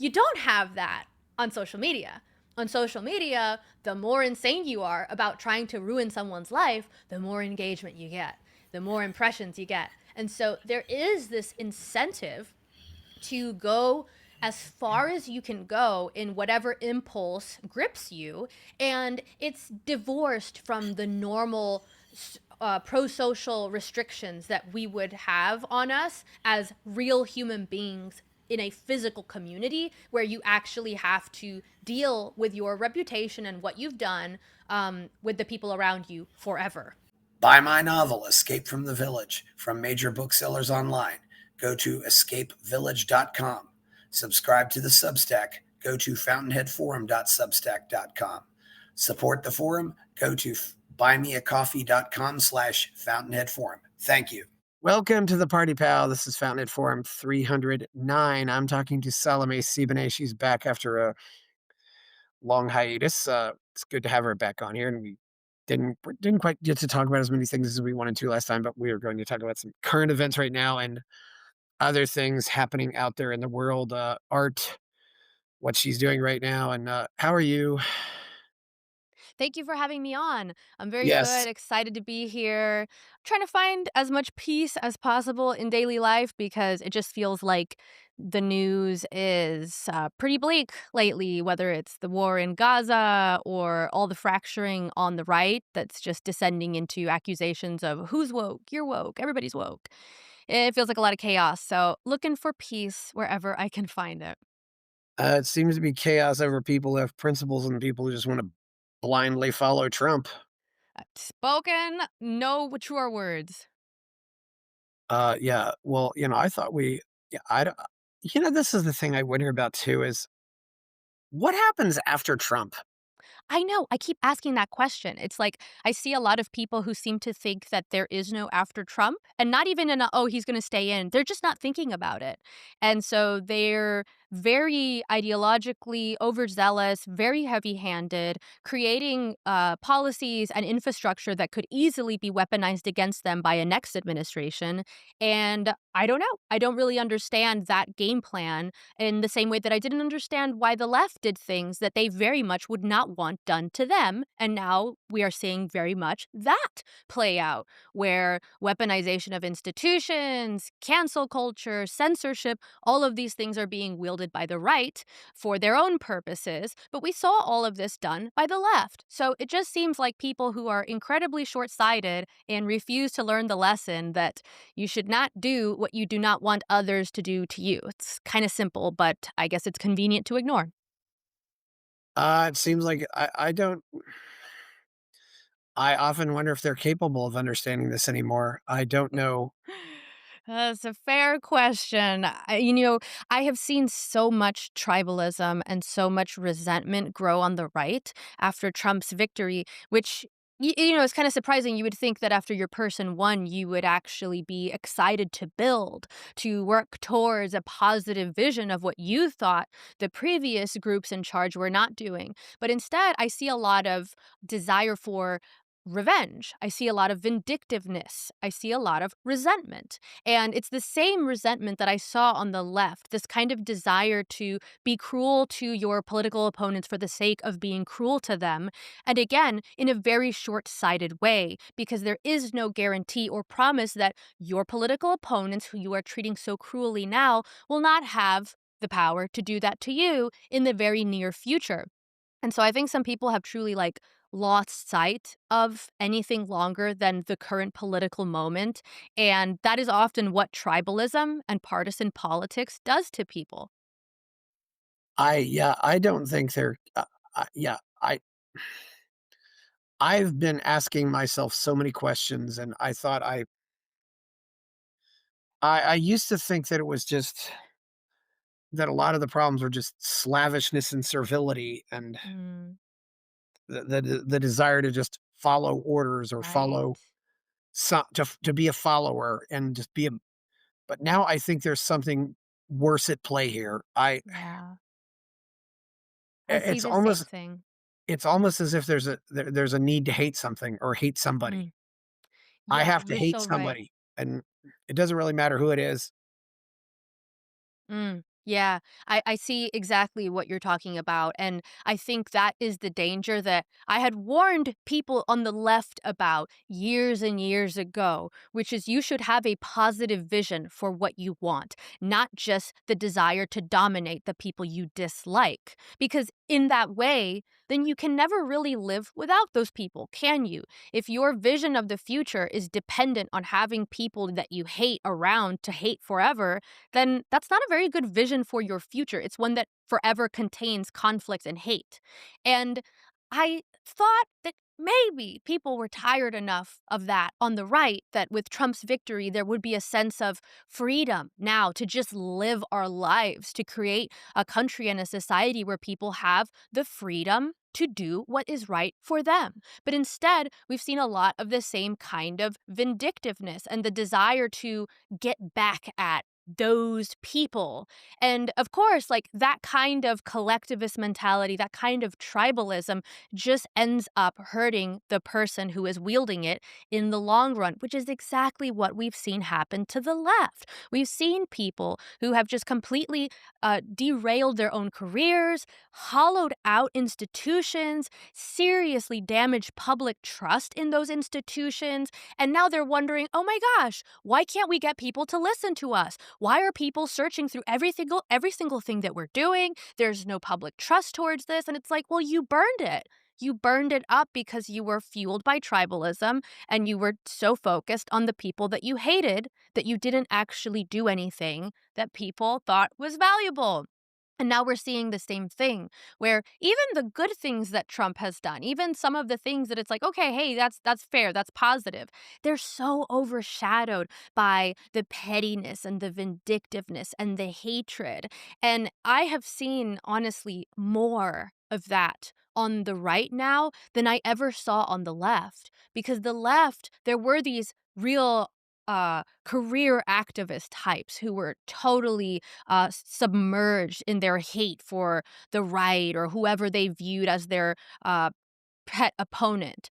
You don't have that on social media. On social media, the more insane you are about trying to ruin someone's life, the more engagement you get, the more impressions you get. And so there is this incentive to go as far as you can go in whatever impulse grips you. And it's divorced from the normal pro social restrictions that we would have on us as real human beings in a physical community where you actually have to deal with your reputation and what you've done with the people around you forever. Buy my novel, Escape from the Village, from major booksellers online. Go to escapevillage.com. Subscribe to the Substack. Go to fountainheadforum.substack.com. Support the forum. Go to buymeacoffee.com/fountainheadforum. Thank you. Welcome to the Party Pal. This is Fountainhead Forum 309. I'm talking to Salomé Sibonex. She's back after a long hiatus. It's good to have her back on here, and we didn't quite get to talk about as many things as we wanted to last time, but we are going to talk about some current events right now and other things happening out there in the world, art, what she's doing right now, and how are you? Thank you for having me on. I'm very Yes. good, excited to be here. Trying to find as much peace as possible in daily life because it just feels like the news is pretty bleak lately, whether it's the war in Gaza or all the fracturing on the right that's just descending into accusations of who's woke, you're woke, everybody's woke. It feels like a lot of chaos. So, looking for peace wherever I can find it. It seems to be chaos over people who have principles and people who just want to blindly follow Trump. Spoken, no truer words. Yeah. Well, I thought yeah, I don't, this is the thing I wonder about too is what happens after Trump? I know. I keep asking that question. It's like I see a lot of people who seem to think that there is no after Trump and not even in a, oh, he's going to stay in. They're just not thinking about it. And so they're very ideologically overzealous, very heavy handed, creating policies and infrastructure that could easily be weaponized against them by a next administration. And I don't know. I don't really understand that game plan in the same way that I didn't understand why the left did things that they very much would not want done to them. And now we are seeing very much that play out, where weaponization of institutions, cancel culture, censorship, all of these things are being wielded by the right for their own purposes. But we saw all of this done by the left. So it just seems like people who are incredibly short sighted and refuse to learn the lesson that you should not do what you do not want others to do to you. It's kind of simple, but I guess it's convenient to ignore. It seems like I don't. I often wonder if they're capable of understanding this anymore. I don't know. That's a fair question. I have seen so much tribalism and so much resentment grow on the right after Trump's victory, which it's kind of surprising. You would think that after your person won, you would actually be excited to build, to work towards a positive vision of what you thought the previous groups in charge were not doing. But instead, I see a lot of desire for revenge. I see a lot of vindictiveness. I see a lot of resentment. And it's the same resentment that I saw on the left, this kind of desire to be cruel to your political opponents for the sake of being cruel to them. And again, in a very short sighted way, because there is no guarantee or promise that your political opponents, who you are treating so cruelly now, will not have the power to do that to you in the very near future. And so I think some people have truly lost sight of anything longer than the current political moment. And that is often what tribalism and partisan politics does to people. I don't think they're. Yeah, I've been asking myself so many questions, and I thought I used to think that it was just that a lot of the problems were just slavishness and servility and Mm, the desire to just follow orders or right. follow to be a follower and just be a. But now I think there's something worse at play here. Yeah. I see It's the same almost thing. as if there's a need to hate something or hate somebody. Mm. I Yeah, have to you're hate so right. somebody, and it doesn't really matter who it is. Mm. Yeah, I see exactly what you're talking about. And I think that is the danger that I had warned people on the left about years and years ago, which is you should have a positive vision for what you want, not just the desire to dominate the people you dislike. Because in that way, then you can never really live without those people, can you? If your vision of the future is dependent on having people that you hate around to hate forever, then that's not a very good vision for your future. It's one that forever contains conflict and hate. And I thought that maybe people were tired enough of that on the right that with Trump's victory, there would be a sense of freedom now to just live our lives, to create a country and a society where people have the freedom to do what is right for them. But instead, we've seen a lot of the same kind of vindictiveness and the desire to get back at those people. And of course, like that kind of collectivist mentality, that kind of tribalism just ends up hurting the person who is wielding it in the long run, which is exactly what we've seen happen to the left. We've seen people who have just completely derailed their own careers, hollowed out institutions, seriously damaged public trust in those institutions. And now they're wondering, oh my gosh, why can't we get people to listen to us? Why are people searching through every single thing that we're doing? There's no public trust towards this. And it's like, well, you burned it. You burned it up because you were fueled by tribalism and you were so focused on the people that you hated that you didn't actually do anything that people thought was valuable. And now we're seeing the same thing where even the good things that Trump has done, even some of the things that it's like, okay, hey, that's fair, that's positive. They're so overshadowed by the pettiness and the vindictiveness and the hatred. And I have seen honestly more of that on the right now than I ever saw on the left because the left there were these real career activist types who were totally submerged in their hate for the right or whoever they viewed as their uh, pet opponent.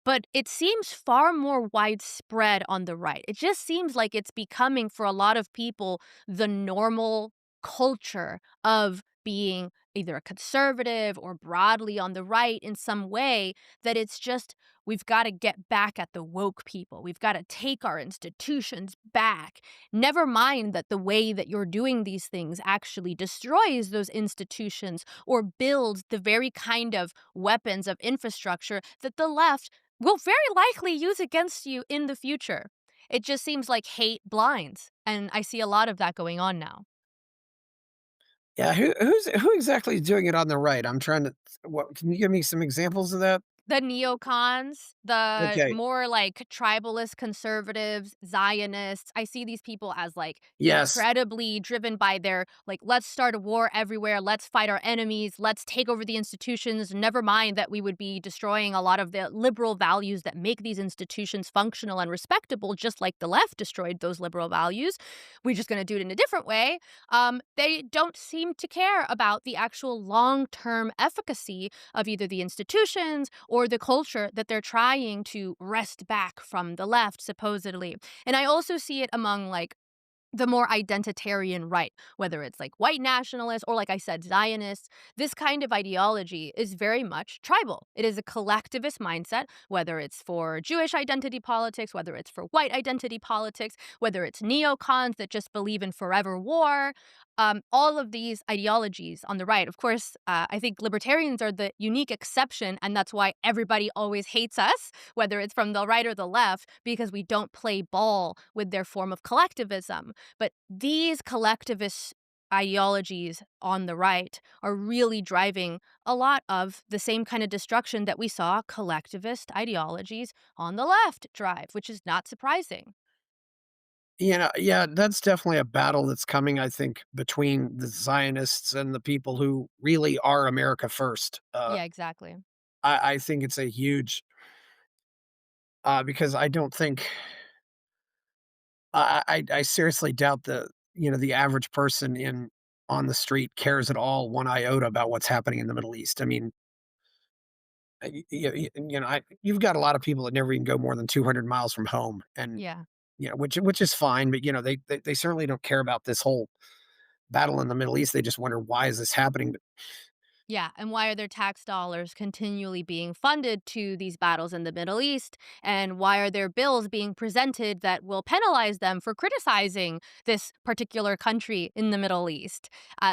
But it seems far more widespread on the right. It just seems like it's becoming, for a lot of people, the normal culture of being either a conservative or broadly on the right in some way, that it's just we've got to get back at the woke people. We've got to take our institutions back. Never mind that the way that you're doing these things actually destroys those institutions or builds the very kind of weapons of infrastructure that the left will very likely use against you in the future. It just seems like hate blinds, and I see a lot of that going on now. Yeah, who exactly is doing it on the right? I'm trying to what can you give me some examples of that? The neocons, the Okay. more, like, tribalist conservatives, Zionists, I see these people as, like, Yes. incredibly driven by their, like, "Let's start a war everywhere, let's fight our enemies, let's take over the institutions, never mind that we would be destroying a lot of the liberal values that make these institutions functional and respectable, just like the left destroyed those liberal values. We're just gonna do it in a different way." They don't seem to care about the actual long-term efficacy of either the institutions or the culture that they're trying to wrest back from the left, supposedly. And I also see it among like the more identitarian right, whether it's like white nationalists or, like I said, Zionists. This kind of ideology is very much tribal. It is a collectivist mindset, whether it's for Jewish identity politics, whether it's for white identity politics, whether it's neocons that just believe in forever war. All of these ideologies on the right. Of course, I think libertarians are the unique exception, and that's why everybody always hates us, whether it's from the right or the left, because we don't play ball with their form of collectivism. But these collectivist ideologies on the right are really driving a lot of the same kind of destruction that we saw collectivist ideologies on the left drive, which is not surprising. Yeah, that's definitely a battle that's coming, I think, between the Zionists and the people who really are America first. Yeah, exactly. I think it's a huge because I don't think I seriously doubt the average person in on the street cares at all one iota about what's happening in the Middle East. I mean, you've got a lot of people that never even go more than 200 miles from home, and Yeah. which is fine, but they certainly don't care about this whole battle in the Middle East, they just wonder why is this happening. Yeah, and why are their tax dollars continually being funded to these battles in the Middle East? And why are there bills being presented that will penalize them for criticizing this particular country in the Middle East?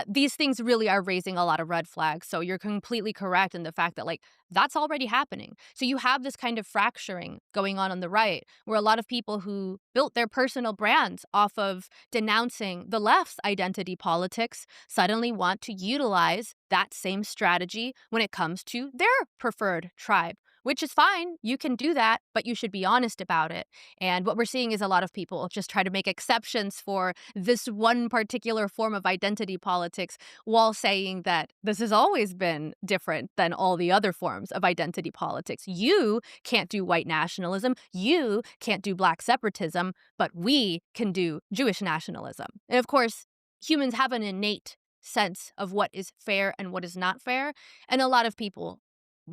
These things really are raising a lot of red flags. So you're completely correct in the fact that, like, that's already happening. So you have this kind of fracturing going on the right, where a lot of people who built their personal brands off of denouncing the left's identity politics suddenly want to utilize that same strategy when it comes to their preferred tribe, which is fine. You can do that, but you should be honest about it. And what we're seeing is a lot of people just try to make exceptions for this one particular form of identity politics while saying that this has always been different than all the other forms of identity politics. You can't do white nationalism. You can't do black separatism, but we can do Jewish nationalism. And of course, humans have an innate sense of what is fair and what is not fair. And a lot of people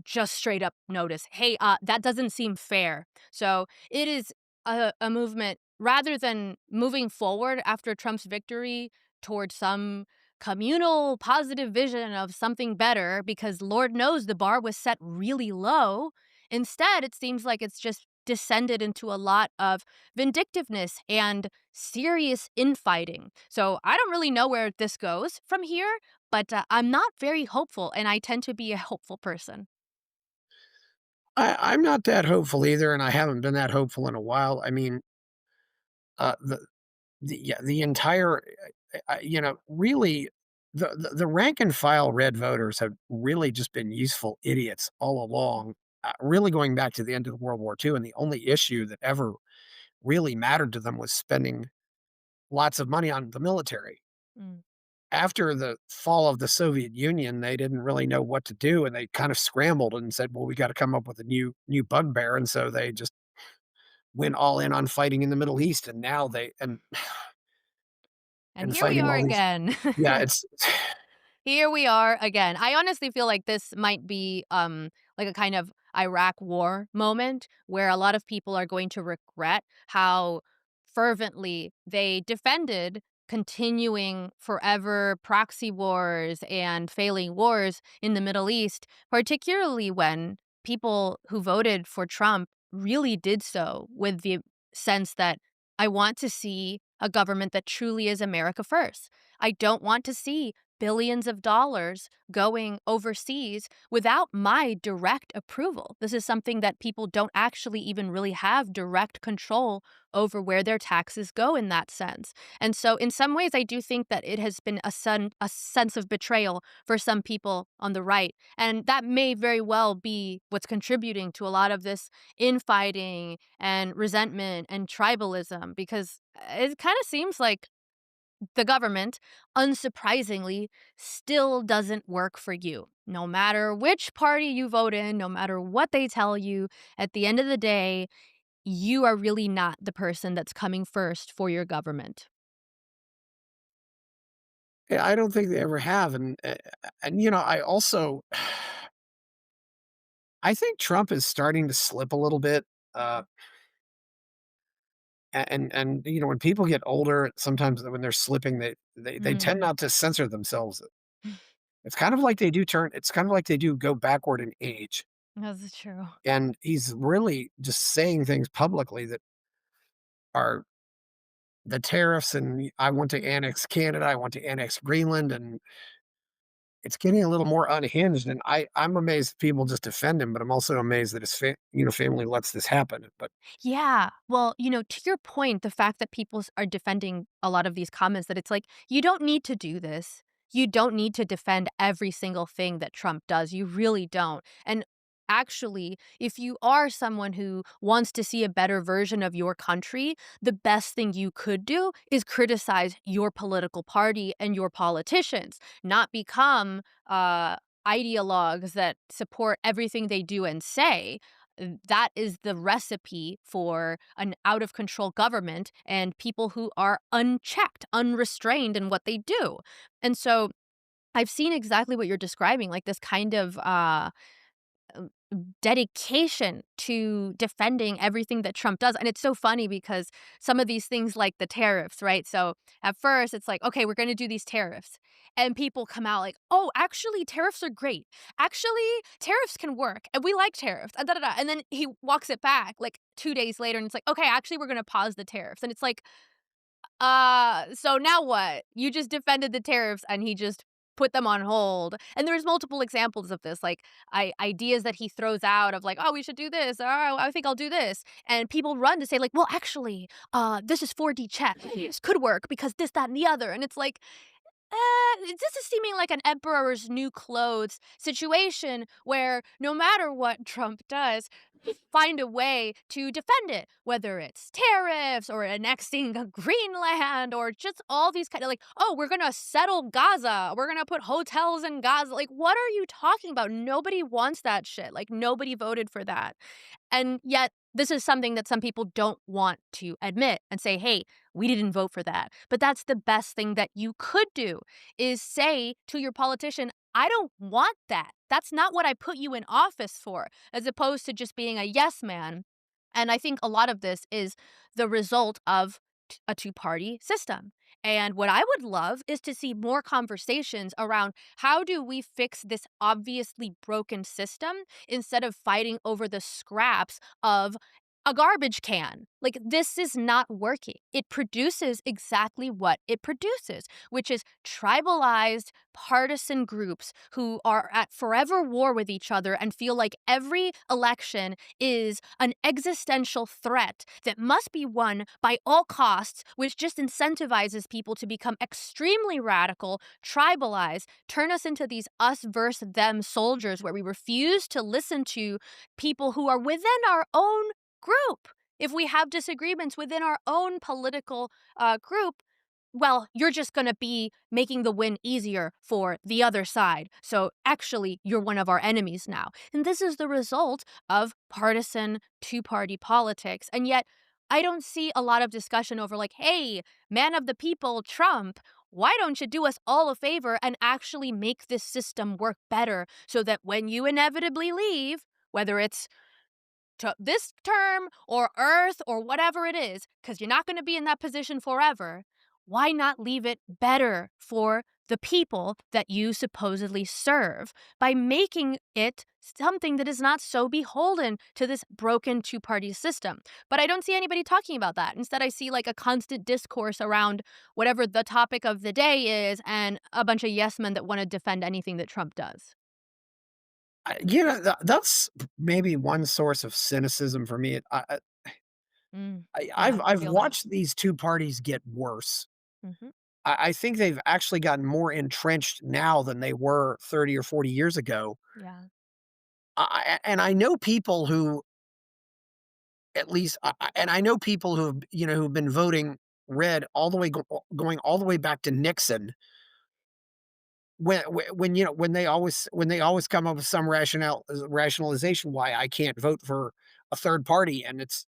just straight up notice, hey, that doesn't seem fair. So it is a movement rather than moving forward after Trump's victory towards some communal positive vision of something better, because Lord knows the bar was set really low. Instead, it seems like it's just descended into a lot of vindictiveness and serious infighting. So I don't really know where this goes from here, but I'm not very hopeful, and I tend to be a hopeful person. I'm not that hopeful either, and I haven't been that hopeful in a while. I mean, uh, the the entire, really, the rank and file red voters have really just been useful idiots all along, really going back to the end of World War II, and the only issue that ever really mattered to them was spending lots of money on the military. Mm. After the fall of the Soviet Union, they didn't really know what to do, and they kind of scrambled and said, "Well, we gotta come up with a new bugbear," and so they just went all in on fighting in the Middle East, and now they And and here we fighting are all these. again. Yeah, it's Here we are again. I honestly feel like this might be like a kind of Iraq war moment where a lot of people are going to regret how fervently they defended continuing forever proxy wars and failing wars in the Middle East, particularly when people who voted for Trump really did so with the sense that I want to see a government that truly is America first. I don't want to see billions of dollars going overseas without my direct approval. This is something that people don't actually even really have direct control over where their taxes go in that sense. And so in some ways I do think that it has been a sense of betrayal for some people on the right. And that may very well be what's contributing to a lot of this infighting and resentment and tribalism, because it kind of seems like the government, unsurprisingly, still doesn't work for you. No matter which party you vote in, no matter what they tell you, at the end of the day, you are really not the person that's coming first for your government. yeah, I don't think they ever have, and, I also I think Trump is starting to slip a little bit, uh, when people get older, sometimes when they're slipping, they tend Mm, not to censor themselves. It's kind of like they do go backward in age, that's true. and he's really just saying things publicly that are the tariffs, and I want to annex Canada, I want to annex Greenland, and it's getting a little more unhinged, and I'm amazed that people just defend him, but I'm also amazed that his family lets this happen, but Yeah. Well, to your point, the fact that people are defending a lot of these comments, that it's like, you don't need to do this. You don't need to defend every single thing that Trump does. You really don't. And actually, if you are someone who wants to see a better version of your country, the best thing you could do is criticize your political party and your politicians, not become ideologues that support everything they do and say. That is the recipe for an out of control government and people who are unchecked, unrestrained in what they do. And so I've seen exactly what you're describing, like this kind of dedication to defending everything that Trump does. And it's so funny because some of these things like the tariffs, right? So at first it's like, okay, we're going to do these tariffs. And people come out like, oh, actually, tariffs are great. Actually, tariffs can work. And we like tariffs. Da, da, da. And then he walks it back like 2 days later and it's like, okay, actually, we're going to pause the tariffs. And it's like, so now what? You just defended the tariffs and he just put them on hold. And there's multiple examples of this, like ideas that he throws out of like, oh, we should do this. Or "Oh, I think I'll do this. And people run to say, like, well, actually, this is 4D check. This could work because this, that, and the other. And it's like, this is seeming like an emperor's new clothes situation where no matter what Trump does, find a way to defend it, whether it's tariffs or annexing Greenland or just all these kind of like, oh, we're gonna settle Gaza, we're gonna put hotels in Gaza. Like, what are you talking about? Nobody wants that shit. Like, nobody voted for that. And yet, this is something that some people don't want to admit and say, hey, we didn't vote for that. But that's the best thing that you could do is say to your politician, I don't want that. That's not what I put you in office for, as opposed to just being a yes man. And I think a lot of this is the result of a two-party system. And what I would love is to see more conversations around how do we fix this obviously broken system instead of fighting over the scraps of a garbage can. Like, this is not working. It produces exactly what it produces, which is tribalized partisan groups who are at forever war with each other and feel like every election is an existential threat that must be won by all costs, which just incentivizes people to become extremely radical, tribalize, turn us into these us versus them soldiers where we refuse to listen to people who are within our own group. If we have disagreements within our own political group, well, you're just going to be making the win easier for the other side. So actually, you're one of our enemies now. And this is the result of partisan two party politics. And yet, I don't see a lot of discussion over, like, hey, man of the people, Trump, why don't you do us all a favor and actually make this system work better so that when you inevitably leave, whether it's to this term or Earth or whatever it is, because you're not going to be in that position forever, why not leave it better for the people that you supposedly serve by making it something that is not so beholden to this broken two party system? But I don't see anybody talking about that. Instead, I see like a constant discourse around whatever the topic of the day is and a bunch of yes men that want to defend anything that Trump does. That's maybe one source of cynicism for me. Yeah, I I've feel that. watched these 2 parties get worse. Hmm. I think they've actually gotten more entrenched now than they were 30 or 40 years ago. Yeah. And I know people who at least and I know people who have, who've been voting red all the way going all the way back to Nixon when, when they always come up with some rationalization why I can't vote for a third party, and it's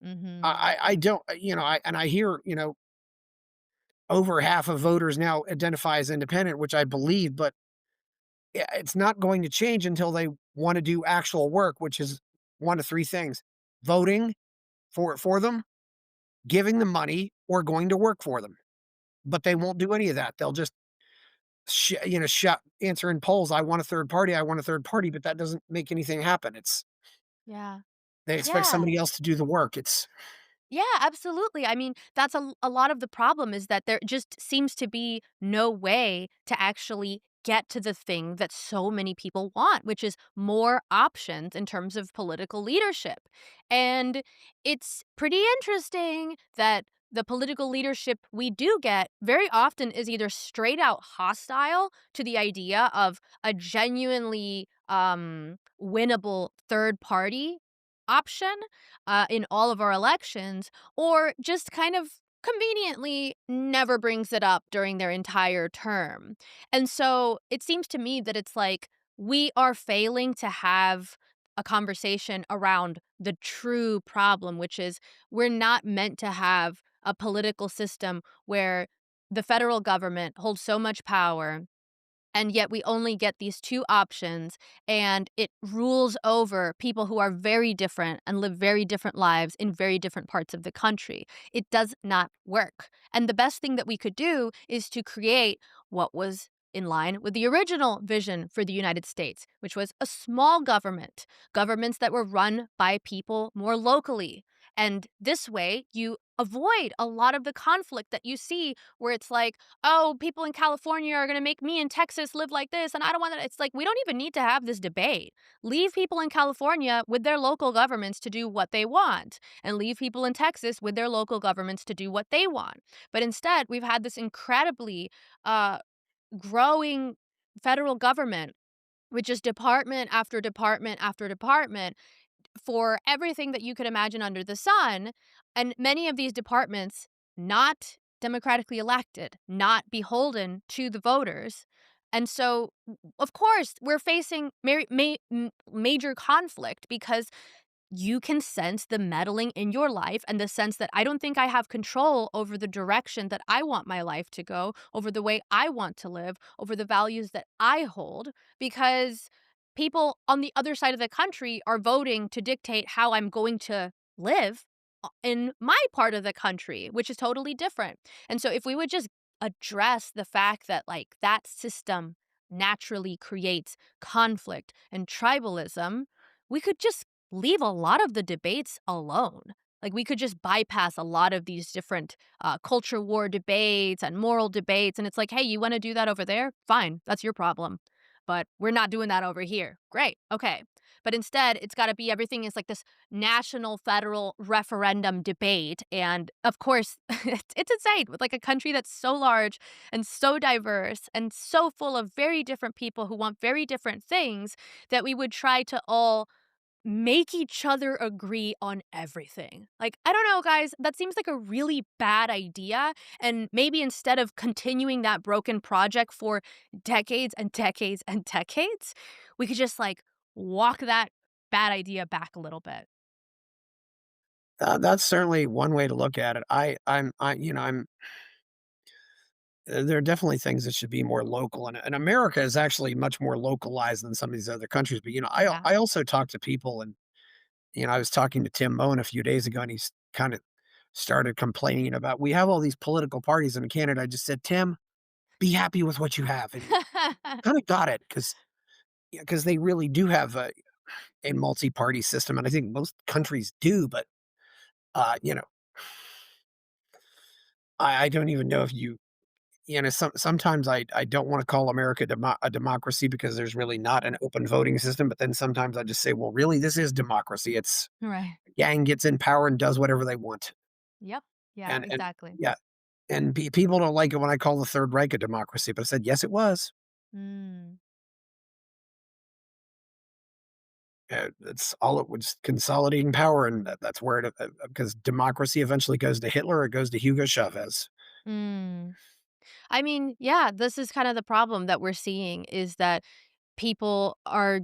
Hmm. I don't, I hear, over half of voters now identify as independent, which I believe, but it's not going to change until they want to do actual work, which is one of three things: voting for them, giving them money, or going to work for them. But they won't do any of that. They'll just answer in polls. I want a third party. I want a third party, but that doesn't make anything happen. It's Yeah. they expect Yeah. somebody else to do the work. It's Yeah, absolutely. I mean, that's a lot of the problem is that there just seems to be no way to actually get to the thing that so many people want, which is more options in terms of political leadership. And it's pretty interesting that the political leadership we do get very often is either straight out hostile to the idea of a genuinely winnable third party option in all of our elections, or just kind of conveniently never brings it up during their entire term. And so it seems to me that it's like we are failing to have a conversation around the true problem, which is we're not meant to have a political system where the federal government holds so much power And yet we only get these 2 options, and it rules over people who are very different and live very different lives in very different parts of the country. It does not work. And the best thing that we could do is to create what was in line with the original vision for the United States, which was a small government, governments that were run by people more locally. And this way, you avoid a lot of the conflict that you see where it's like, oh, people in California are going to make me in Texas live like this. And I don't want that. It's like, we don't even need to have this debate. Leave people in California with their local governments to do what they want, and leave people in Texas with their local governments to do what they want. But instead, we've had this incredibly uh, growing federal government with just department after department after department for everything that you could imagine under the sun, and many of these departments not democratically elected, not beholden to the voters. And so, of course, we're facing major conflict because you can sense the meddling in your life and the sense that I don't think I have control over the direction that I want my life to go, over the way I want to live, over the values that I hold, because people on the other side of the country are voting to dictate how I'm going to live in my part of the country, which is totally different. And so if we would just address the fact that like that system naturally creates conflict and tribalism, we could just leave a lot of the debates alone. Like we could just bypass a lot of these different culture war debates and moral debates. And it's like, hey, you want to do that over there? Fine, that's your problem. But we're not doing that over here. Great. Okay. But instead, it's got to be everything is like this national federal referendum debate. And of course, it's insane with like a country that's so large and so diverse and so full of very different people who want very different things that we would try to all make each other agree on everything. Like, I don't know, guys, that seems like a really bad idea. And maybe instead of continuing that broken project for decades and decades and decades, we could just like walk that bad idea back a little bit. That's certainly one way to look at it. There are definitely things that should be more local, and America is actually much more localized than some of these other countries. But Yeah. I also talk to people, and I was talking to Tim Moen a few days ago, and he's kind of started complaining about we have all these political parties in Canada. I just said, Tim, be happy with what you have, and he kind of got it because they really do have a multi-party system, and I think most countries do. But uh, you know, I don't even know if you sometimes I don't wanna call America a democracy because there's really not an open voting system, but then sometimes I just say, "Well, really, this is democracy." It's Right. gang gets in power and does whatever they want. Yep. Yeah, And exactly. yeah, and people don't like it when I call the Third Reich a democracy, but I said, "Yes, it was." Mm. It's all it was consolidating power, and that's where it because democracy eventually goes to Hitler, it goes to Hugo Chavez. Mm. I mean, yeah, this is kind of the problem that we're seeing is that people are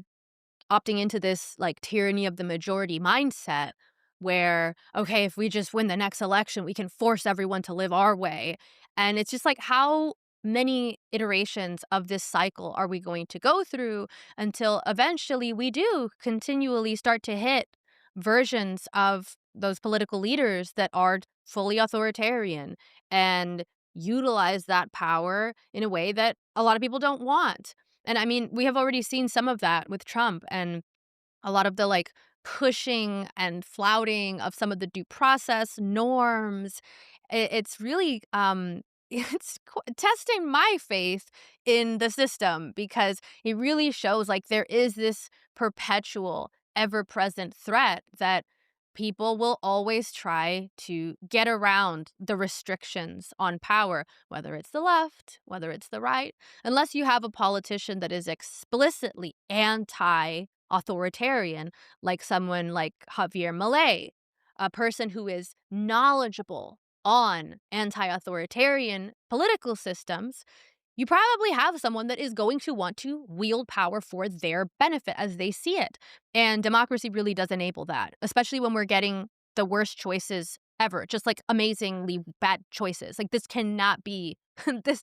opting into this like tyranny of the majority mindset where, okay, if we just win the next election, we can force everyone to live our way. And it's just like, how many iterations of this cycle are we going to go through until eventually we do continually start to hit versions of those political leaders that are fully authoritarian and utilize that power in a way that a lot of people don't want. And I mean, we have already seen some of that with Trump and a lot of the like pushing and flouting of some of the due process norms. It's really it's testing my faith in the system because it really shows like there is this perpetual ever present threat that people will always try to get around the restrictions on power, whether it's the left, whether it's the right, unless you have a politician that is explicitly anti authoritarian, like someone like Javier Milei, a person who is knowledgeable on anti authoritarian political systems. You probably have someone that is going to want to wield power for their benefit as they see it. And democracy really does enable that, especially when we're getting the worst choices ever, just like amazingly bad choices. Like this cannot be this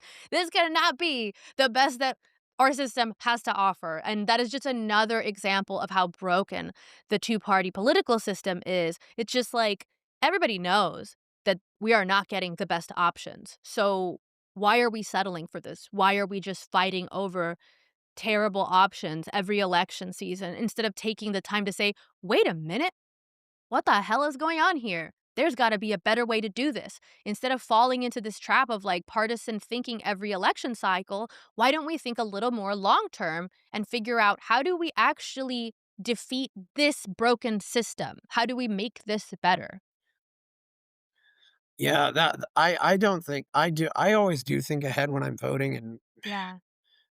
cannot be the best that our system has to offer. And that is just another example of how broken the two-party political system is. It's just like everybody knows that we are not getting the best options. So why are we settling for this? Why are we just fighting over terrible options every election season instead of taking the time to say, wait a minute, what the hell is going on here? There's got to be a better way to do this. Instead of falling into this trap of like partisan thinking every election cycle, why don't we think a little more long term and figure out how do we actually defeat this broken system? How do we make this better? Yeah, that I don't think I do. I always do think ahead when I'm voting, and Yeah,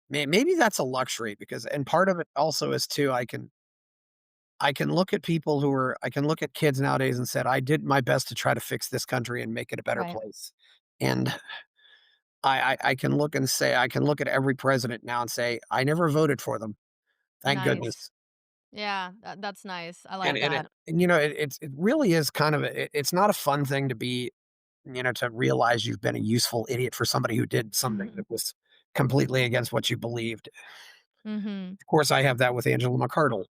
maybe that's a luxury because, and part of it also is too. I can look at people who are I can look at kids nowadays and said, I did my best to try to fix this country and make it a better right. place. And I can look and say, I can look at every president now and say, I never voted for them. Thank Nice. goodness. Yeah, that's nice. I like that. And it really is kind of it's not a fun thing to be, to realize you've been a useful idiot for somebody who did something Mhm. that was completely against what you believed. Mhm. Of course, I have that with Angela McArdle,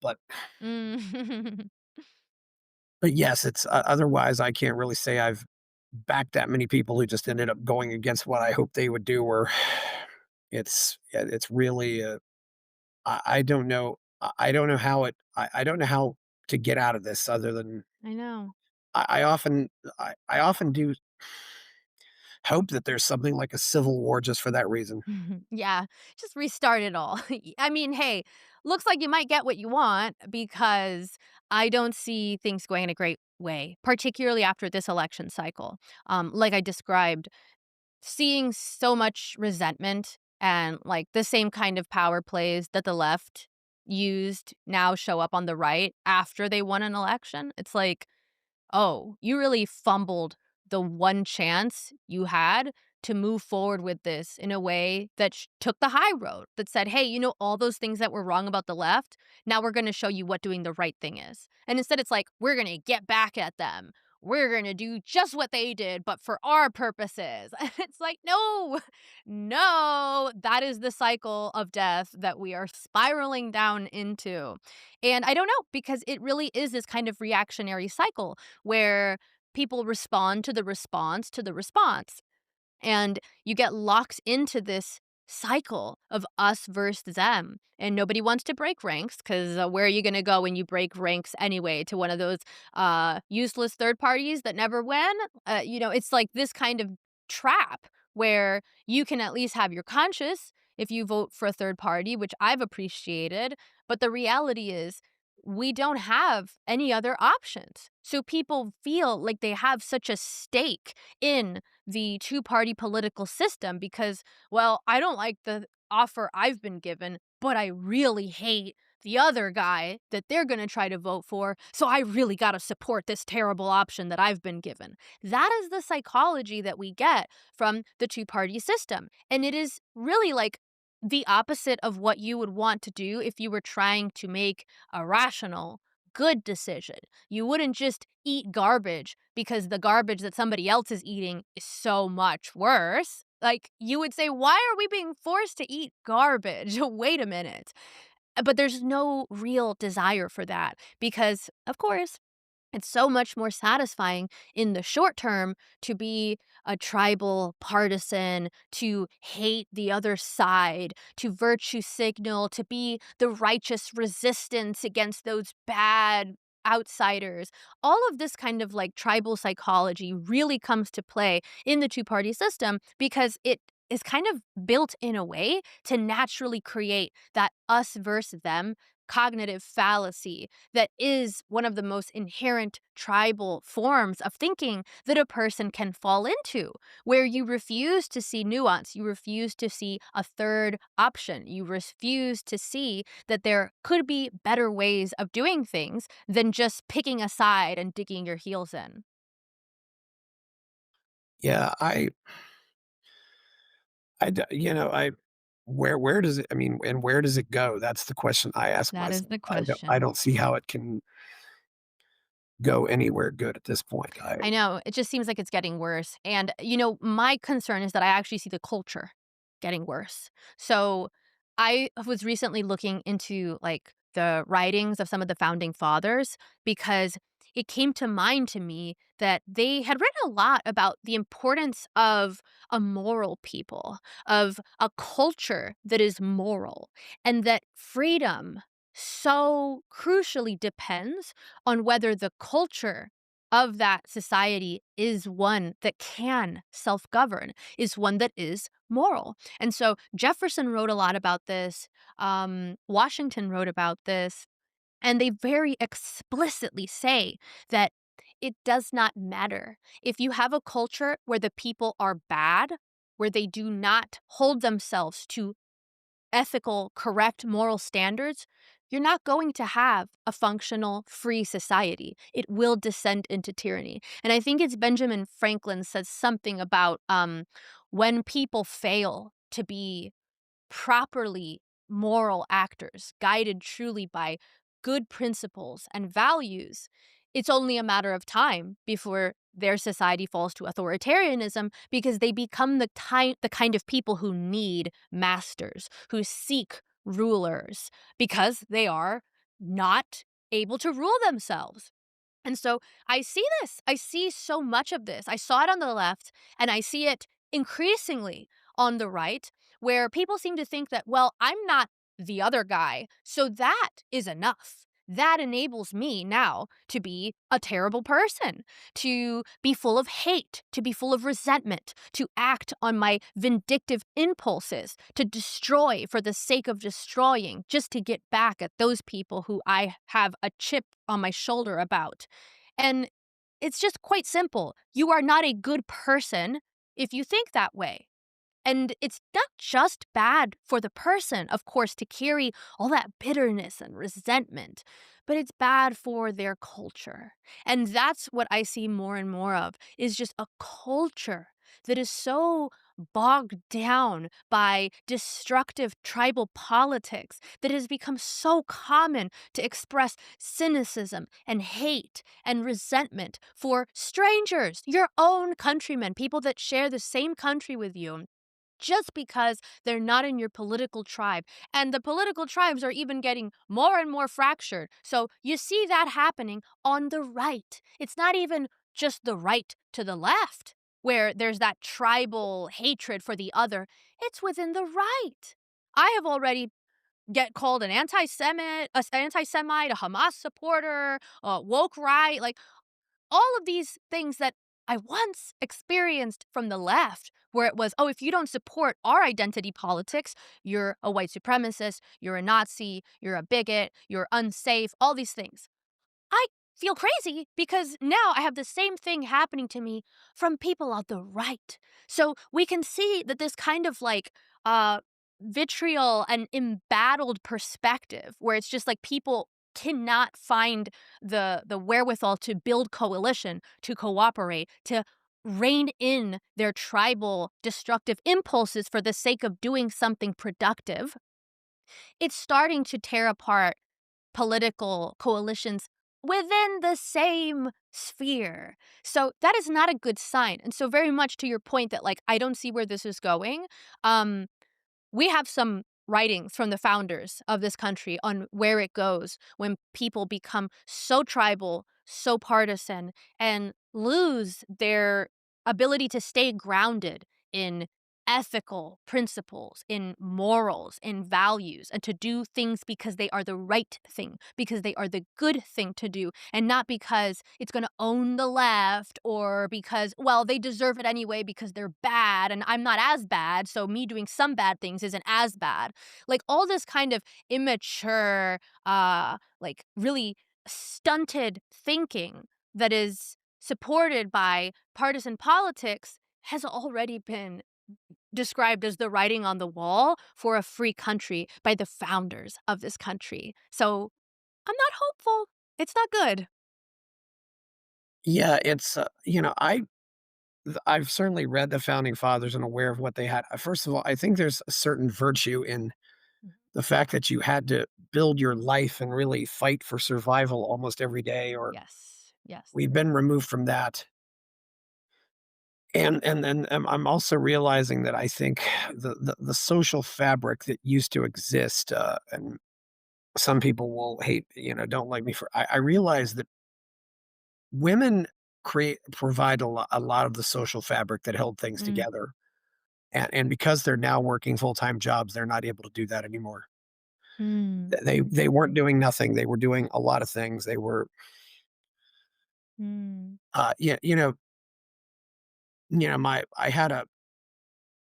Mm. but yes, it's otherwise I can't really say I've backed that many people who just ended up going against what I hoped they would do. Or it's really I don't know. I don't know how I don't know how to get out of this other than I know. I often I often do hope that there's something like a civil war just for that reason. Mhm. Yeah, just restart it all. I mean, hey, looks like you might get what you want because I don't see things going in a great way, particularly after this election cycle. Like I described, seeing so much resentment and like the same kind of power plays that the left used now show up on the right after they won an election. It's like, oh, you really fumbled the one chance you had to move forward with this in a way that took the high road, that said, hey, all those things that were wrong about the left, now we're going to show you what doing the right thing is. And instead, it's like, we're going to get back at them. We're going to do just what they did, but for our purposes. It's like, no, no, that is the cycle of death that we are spiraling down into. And I don't know, because it really is this kind of reactionary cycle where people respond to the response to the response. And you get locked into this cycle of us versus them. And nobody wants to break ranks because where are you going to go when you break ranks anyway? To one of those useless third parties that never win? It's like this kind of trap where you can at least have your conscience if you vote for a third party, which I've appreciated. But the reality is, we don't have any other options. So people feel like they have such a stake in the two-party political system because, well, I don't like the offer I've been given, but I really hate the other guy that they're going to try to vote for, so I really got to support this terrible option that I've been given. That is the psychology that we get from the two-party system. And it is really like the opposite of what you would want to do if you were trying to make a rational, good decision. You wouldn't just eat garbage because the garbage that somebody else is eating is so much worse. Like, you would say, why are we being forced to eat garbage? Wait a minute. But there's no real desire for that because, of course, it's so much more satisfying in the short term to be a tribal partisan, to hate the other side, to virtue signal, to be the righteous resistance against those bad outsiders. All of this kind of like tribal psychology really comes to play in the two-party system because it is kind of built in a way to naturally create that us versus them cognitive fallacy that is one of the most inherent tribal forms of thinking that a person can fall into, where you refuse to see nuance, you refuse to see a third option, you refuse to see that there could be better ways of doing things than just picking a side and digging your heels in. Yeah, I where does it I mean, and where does it go? That's the question I ask That is myself. the I question. don't see how it can go anywhere good at this point. I know, it just seems like it's getting worse, and, my concern is that I actually see the culture getting worse. So I was recently looking into, like, the writings of some of the founding fathers because it came to mind to me that they had written a lot about the importance of a moral people, of a culture that is moral, and that freedom so crucially depends on whether the culture of that society is one that can self-govern, is one that is moral. And so Jefferson wrote a lot about this. Washington wrote about this. And they very explicitly say that it does not matter. If you have a culture where the people are bad, where they do not hold themselves to ethical, correct moral standards, you're not going to have a functional, free society. It will descend into tyranny. And I think it's Benjamin Franklin says something about when people fail to be properly moral actors, guided truly by good principles and values, it's only a matter of time before their society falls to authoritarianism because they become the kind of people who need masters, who seek rulers because they are not able to rule themselves. And so I see this. I see so much of this. I saw it on the left, and I see it increasingly on the right, where people seem to think that, well, I'm not the other guy, so that is enough. That enables me now to be a terrible person, to be full of hate, to be full of resentment, to act on my vindictive impulses, to destroy for the sake of destroying, just to get back at those people who I have a chip on my shoulder about. And it's just quite simple. You are not a good person if you think that way. And it's not just bad for the person, of course, to carry all that bitterness and resentment, but it's bad for their culture. And that's what I see more and more of is just a culture that is so bogged down by destructive tribal politics that has become so common to express cynicism and hate and resentment for strangers, your own countrymen, people that share the same country with you, just because they're not in your political tribe. And the political tribes are even getting more and more fractured. So you see that happening on the right. It's not even just the right to the left, where there's that tribal hatred for the other. It's within the right. I have already get called an anti-Semite, a Hamas supporter, a woke right. Like all of these things that I once experienced from the left, where it was, oh, if you don't support our identity politics, you're a white supremacist, you're a Nazi, you're a bigot, you're unsafe, all these things. I feel crazy because now I have the same thing happening to me from people on the right. So we can see that this kind of like vitriol and embattled perspective where it's just like people cannot find the wherewithal to build coalition, to cooperate, to rein in their tribal destructive impulses for the sake of doing something productive. It's starting to tear apart political coalitions within the same sphere. So that is not a good sign. And so very much to your point that like I don't see where this is going. Um we have some writings from the founders of this country on where it goes when people become so tribal, so partisan, and lose their ability to stay grounded in ethical principles, in morals, in values, and to do things because they are the right thing, because they are the good thing to do, and not because it's going to own the left or because, well, they deserve it anyway because they're bad and I'm not as bad, so me doing some bad things isn't as bad. Like all this kind of immature, like really stunted thinking that is supported by partisan politics has already been described as the writing on the wall for a free country by the founders of this country. So I'm not hopeful. It's not good. Yeah, it's, I've certainly read the founding fathers and aware of what they had. First of all, I think there's a certain virtue in Mhm. the fact that you had to build your life and really fight for survival almost every day, or Yes. Yes. we've been removed from that. And then I'm also realizing that I think the social fabric that used to exist, and some people will hate, don't like me for I realize that women provide a lot of the social fabric that held things Mm, together, and because they're now working full-time jobs, they're not able to do that anymore. mm, They weren't doing nothing, they were doing a lot of things, they were, mm, yeah, my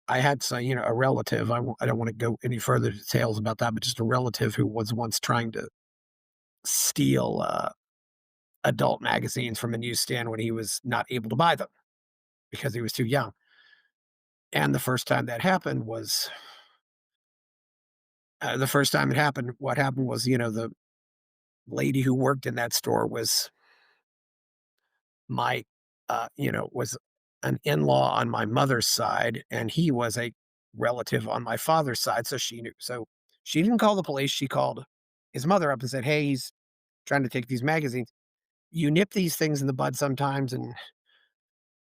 I had some, a relative, I don't wanna go any further details about that, but just a relative who was once trying to steal, adult magazines from a newsstand when he was not able to buy them because he was too young, and the first time it happened, what happened was, the lady who worked in that store was my, was an in-law on my mother's side, and he was a relative on my father's side, so she knew. So she didn't call the police, she called his mother up and said, "Hey, he's trying to take these magazines." You nip these things in the bud sometimes, and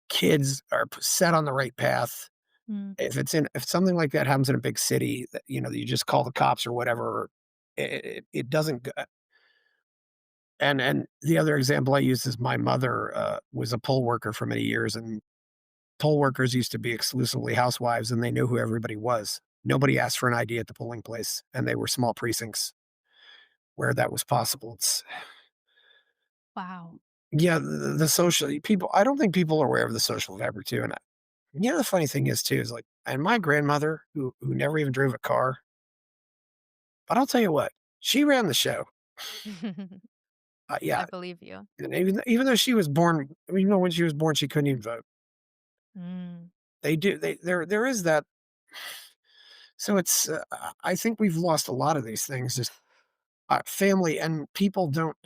kids are set on the right path. mm. If something like that happens in a big city, that, you just call the cops or whatever. It doesn't go. And the other example I use is my mother, was a poll worker for many years, and poll workers used to be exclusively housewives, and they knew who everybody was. Nobody asked for an ID at the polling place, and they were small precincts where that was possible. It's Wow. Yeah, the social people. I don't think people are aware of the social fabric too. And the funny thing is too is like, and my grandmother, who never even drove a car, but I'll tell you what, she ran the show. Yeah, I believe you. and even though she was born, I mean, when she was born, she couldn't even vote. Mm, They do. There is that. So it's. I think we've lost a lot of these things. Just family and people don't.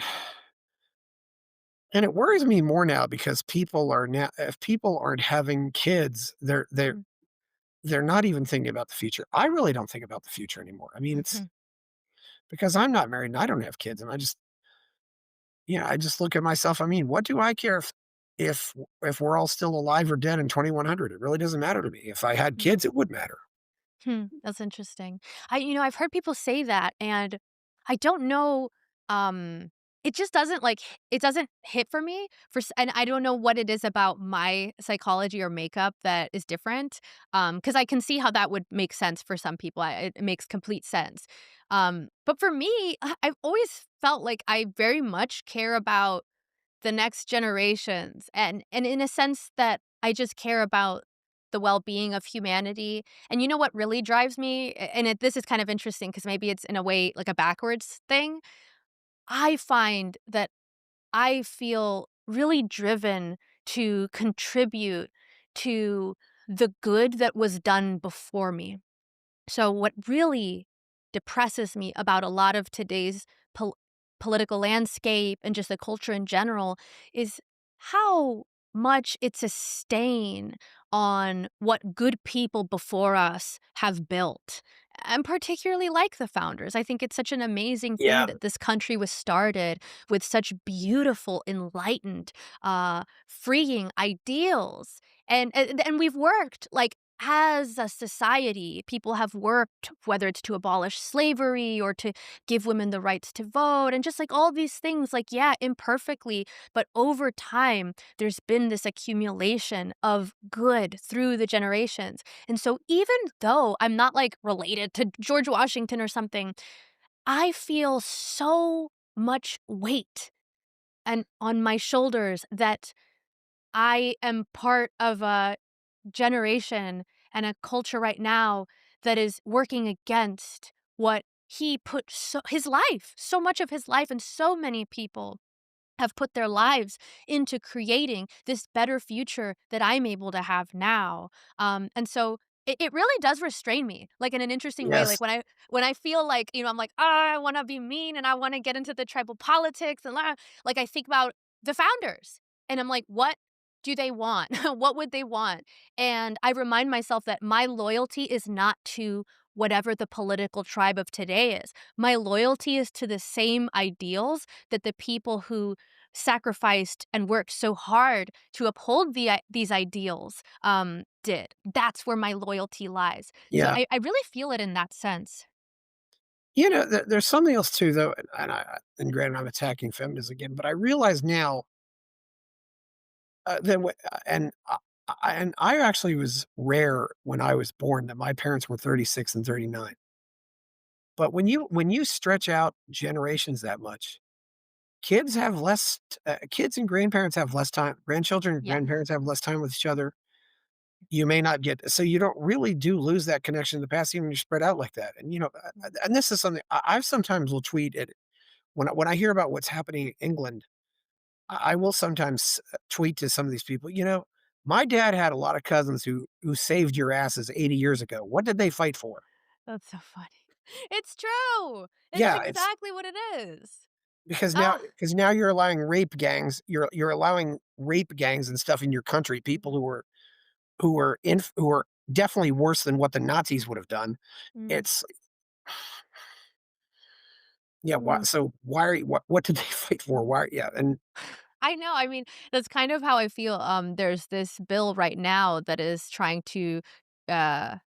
And it worries me more now because people are now. If people aren't having kids, mm, they're not even thinking about the future. I really don't think about the future anymore. I mean, it's mhm, because I'm not married and I don't have kids, and I just look at myself. I mean, what do I care if if we're all still alive or dead in 2100? It really doesn't matter to me. If I had mm. kids, it would matter. That's interesting. I've heard people say that, and I don't know, um, it just doesn't, it doesn't hit for me and I don't know what it is about my psychology or makeup that is different, because I can see how that would make sense for some people. It makes complete sense. But for me, I've always felt like I very much care about the next generations, and in a sense that I just care about the well-being of humanity. And you know what really drives me? This is kind of interesting because maybe it's in a way like a backwards thing. I find that I feel really driven to contribute to the good that was done before me. So, what really depresses me about a lot of today's pol- political landscape and just the culture in general is how much it's a stain on what good people before us have built. And particularly like the founders. I think it's such an amazing thing Yeah, that this country was started with such beautiful, enlightened, freeing ideals. And we've worked like as a society, people have worked, whether it's to abolish slavery or to give women the rights to vote, and just like all these things, like, yeah, imperfectly, but over time, there's been this accumulation of good through the generations. And so, even though I'm not like related to George Washington or something, I feel so much weight and on my shoulders that I am part of a generation and a culture right now that is working against what he put his life, so much of his life, and so many people have put their lives into creating this better future that I'm able to have now. And so it really does restrain me, like in an interesting way. Like yes, when I feel like, I'm like, I want to be mean and I want to get into the tribal politics and like I think about the founders and I'm like, what do they want? What would they want? And I remind myself that my loyalty is not to whatever the political tribe of today is. My loyalty is to the same ideals that the people who sacrificed and worked so hard to uphold these ideals, did. That's where my loyalty lies. So Yeah. I really feel it in that sense. There's something else too, though, and granted, I'm attacking feminism again, but I realize now that, and I actually was rare when I was born that my parents were 36 and 39. But when you stretch out generations that much, kids and grandparents have less time. Grandchildren and Yes. grandparents have less time with each other. You may not get so you don't really do lose that connection in the past even when you're spread out like that. And and this is something I sometimes will tweet it when I hear about what's happening in England. I will sometimes tweet to some of these people. My dad had a lot of cousins who saved your asses 80 years ago. What did they fight for? That's so funny. It's true. It's Yeah, it's exactly what it is. because now Ah, because now you're allowing rape gangs. You're allowing rape gangs and stuff in your country. People who are definitely worse than what the Nazis would have done. mm, It's yeah. Why? mm. So why are you, what did they fight for? Why? Yeah, and I know, I mean, that's kind of how I feel, there's this bill right now that is trying to,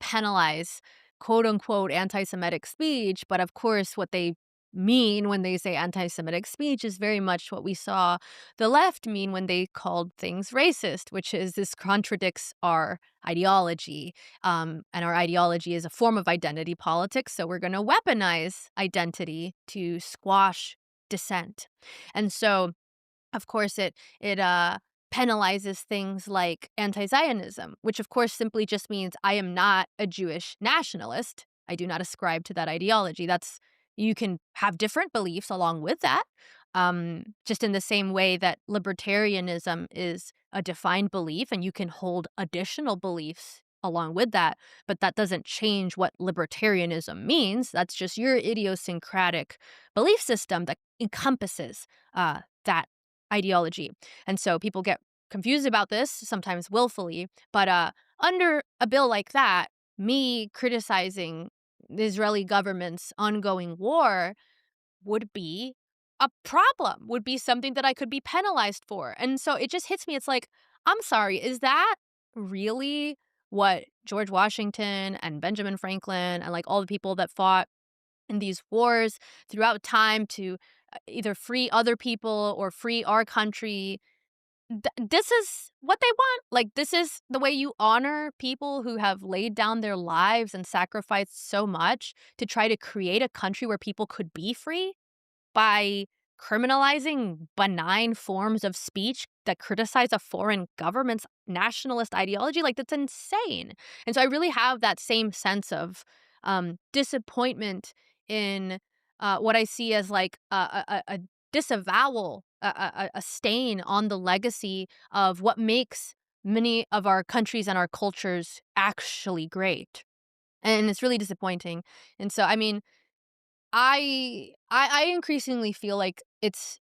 penalize, quote, unquote, "anti-Semitic speech," but, of course, what they mean when they say anti-Semitic speech is very much what we saw the left mean when they called things racist, which is this contradicts our ideology, and our ideology is a form of identity politics, so we're gonna weaponize identity to squash dissent, and so of course, it penalizes things like anti-Zionism, which of course simply just means I am not a Jewish nationalist. I do not ascribe to that ideology. That's you can have different beliefs along with that. Just in the same way that libertarianism is a defined belief and you can hold additional beliefs along with that, but that doesn't change what libertarianism means. That's just your idiosyncratic belief system that encompasses that ideology. And so people get confused about this, sometimes willfully, but under a bill like that, me criticizing the Israeli government's ongoing war would be a problem, would be something that I could be penalized for. And so it just hits me. It's like, I'm sorry, is that really what George Washington and Benjamin Franklin and like all the people that fought in these wars throughout time to either free other people or free our country. This is what they want. Like, this is the way you honor people who have laid down their lives and sacrificed so much to try to create a country where people could be free? By criminalizing benign forms of speech that criticize a foreign government's nationalist ideology, like, that's insane. And so I really have that same sense of, disappointment in, what I see as, like, a disavowal, a stain on the legacy of what makes many of our countries and our cultures actually great. And it's really disappointing. And so, I mean, I increasingly feel like it's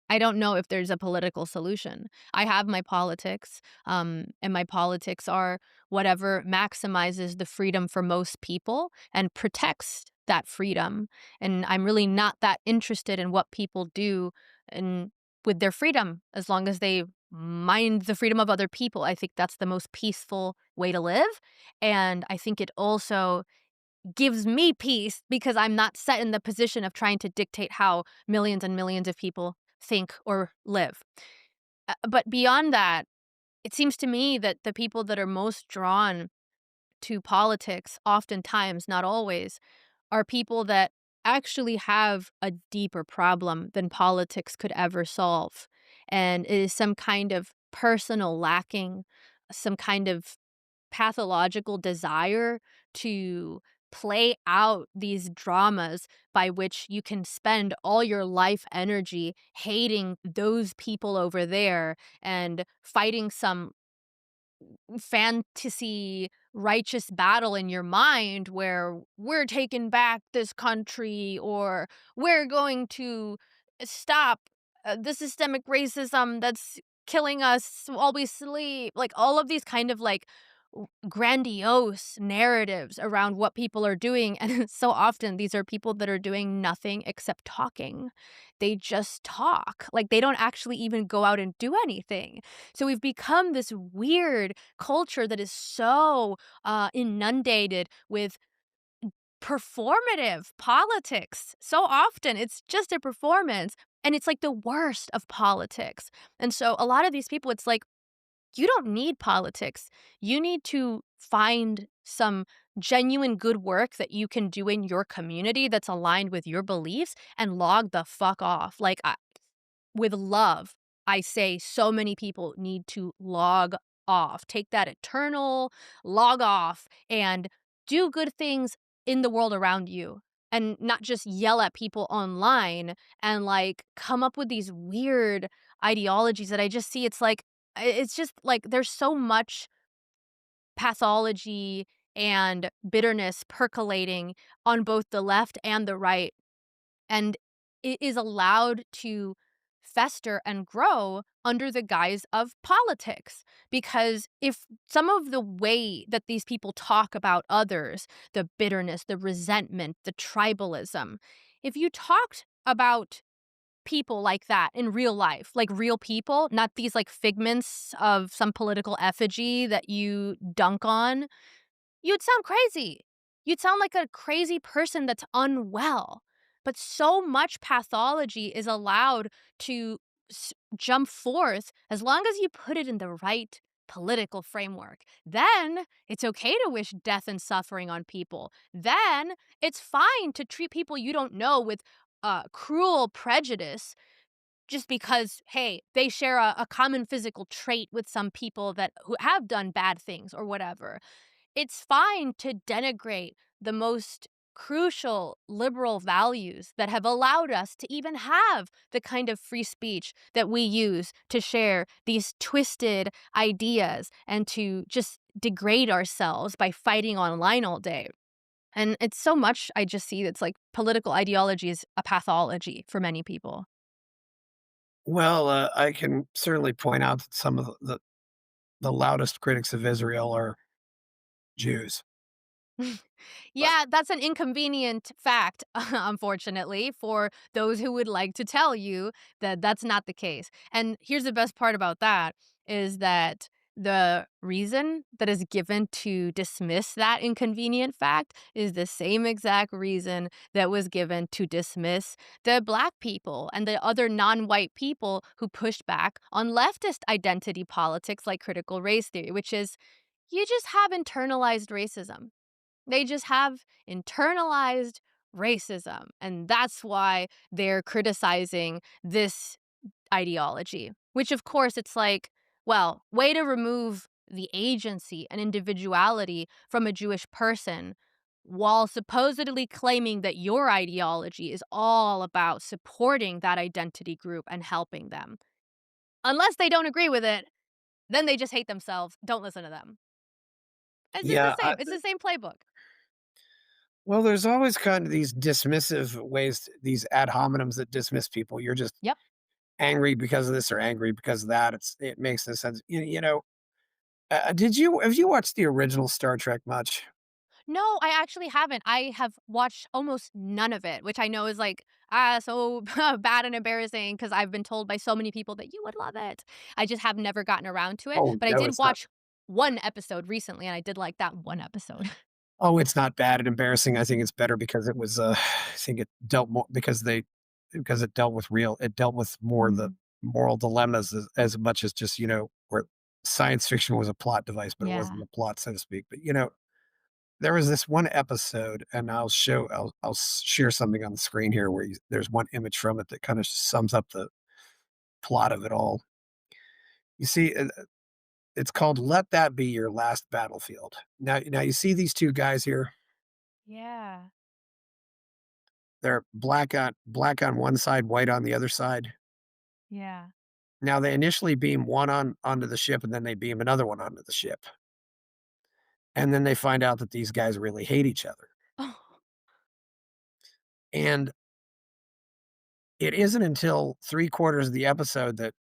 I don't know if there's a political solution. I have my politics, and my politics are whatever maximizes the freedom for most people and protects that freedom. And I'm really not that interested in what people do and with their freedom as long as they mind the freedom of other people. I think that's the most peaceful way to live. And I think it also gives me peace because I'm not set in the position of trying to dictate how millions and millions of people think or live. But beyond that, it seems to me that the people that are most drawn to politics, oftentimes, not always, are people that actually have a deeper problem than politics could ever solve. And it is some kind of personal lacking, some kind of pathological desire to play out these dramas by which you can spend all your life energy hating those people over there and fighting some fantasy righteous battle in your mind where we're taking back this country or we're going to stop the systemic racism that's killing us while we sleep, like all of these kind of like grandiose narratives around what people are doing, and so often these are people that are doing nothing except talking. They just talk, like, they don't actually even go out and do anything. So we've become this weird culture that is so, inundated with performative politics. So often, it's just a performance, and it's, like, the worst of politics. And so a lot of these people, it's like, you don't need politics. You need to find some genuine good work that you can do in your community that's aligned with your beliefs and log the fuck off. Like, with love, I say so many people need to log off. Take that eternal log off and do good things in the world around you and not just yell at people online and like come up with these weird ideologies that I just see. It's like, it's just like there's so much pathology and bitterness percolating on both the left and the right, and it is allowed to fester and grow under the guise of politics. Because if some of the way that these people talk about others, the bitterness, the resentment, the tribalism, if you talked about people like that in real life, like real people, not these like figments of some political effigy that you dunk on, you'd sound crazy. You'd sound like a crazy person that's unwell. But so much pathology is allowed to jump forth as long as you put it in the right political framework. Then it's okay to wish death and suffering on people. Then it's fine to treat people you don't know with cruel prejudice just because, hey, they share a common physical trait with some people that who have done bad things or whatever. It's fine to denigrate the most crucial liberal values that have allowed us to even have the kind of free speech that we use to share these twisted ideas and to just degrade ourselves by fighting online all day. And it's so much I just see that's like political ideology is a pathology for many people. Well, I can certainly point out that some of the loudest critics of Israel are Jews. But Yeah, that's an inconvenient fact, unfortunately, for those who would like to tell you that that's not the case. And here's the best part about that is that the reason that is given to dismiss that inconvenient fact is the same exact reason that was given to dismiss the black people and the other non-white people who pushed back on leftist identity politics like critical race theory, which is you just have internalized racism. They just have internalized racism, and that's why they're criticizing this ideology, which, of course, it's like, well, way to remove the agency and individuality from a Jewish person while supposedly claiming that your ideology is all about supporting that identity group and helping them. Unless they don't agree with it, then they just hate themselves. Don't listen to them. It's just the yeah, same. It's the same playbook. well, there's always kind of these dismissive ways, these ad hominems that dismiss people. You're just Yep. angry because of this or angry because of that. It makes no sense. Did you have you watched the original Star Trek much? No, I actually haven't. I have watched almost none of it, which I know is like, so bad and embarrassing because I've been told by so many people that you would love it. I just have never gotten around to it, Oh but I no, did it's not. watch one episode recently, and I did like that one episode. Oh, it's not bad and embarrassing. I think it's better because it was. I think it dealt more because it dealt with it dealt with more the Mm, moral dilemmas as much as just where science fiction was a plot device, but it wasn't yeah. the plot, so to speak. But there was this one episode, and I'll share something on the screen here where there's one image from it that kind of sums up the plot of it all. You see, it's called "Let That Be Your Last Battlefield." Now you see these two guys here. Yeah. They're black on one side, white on the other side. Yeah. Now they initially beam one onto the ship, and then they beam another one onto the ship, and then they find out that these guys really hate each other. Oh, And it isn't until 3/4 of the episode that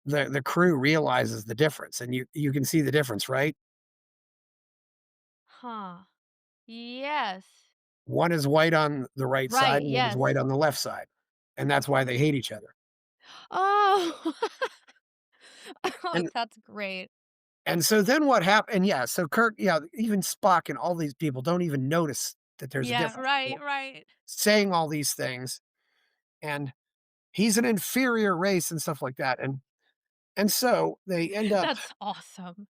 the crew realizes the difference, and you can see the difference, right? Huh. Yes. One is white on the right side, Right, and one is yes. white on the left side, and that's why they hate each other. Oh. Oh, And that's great. so then what happened? And yeah, so Kirk, yeah, even Spock and all these people don't even notice that there's a Yeah, difference. right, right. Saying all these things, and he's an inferior race and stuff like that, and so they end up. That's awesome.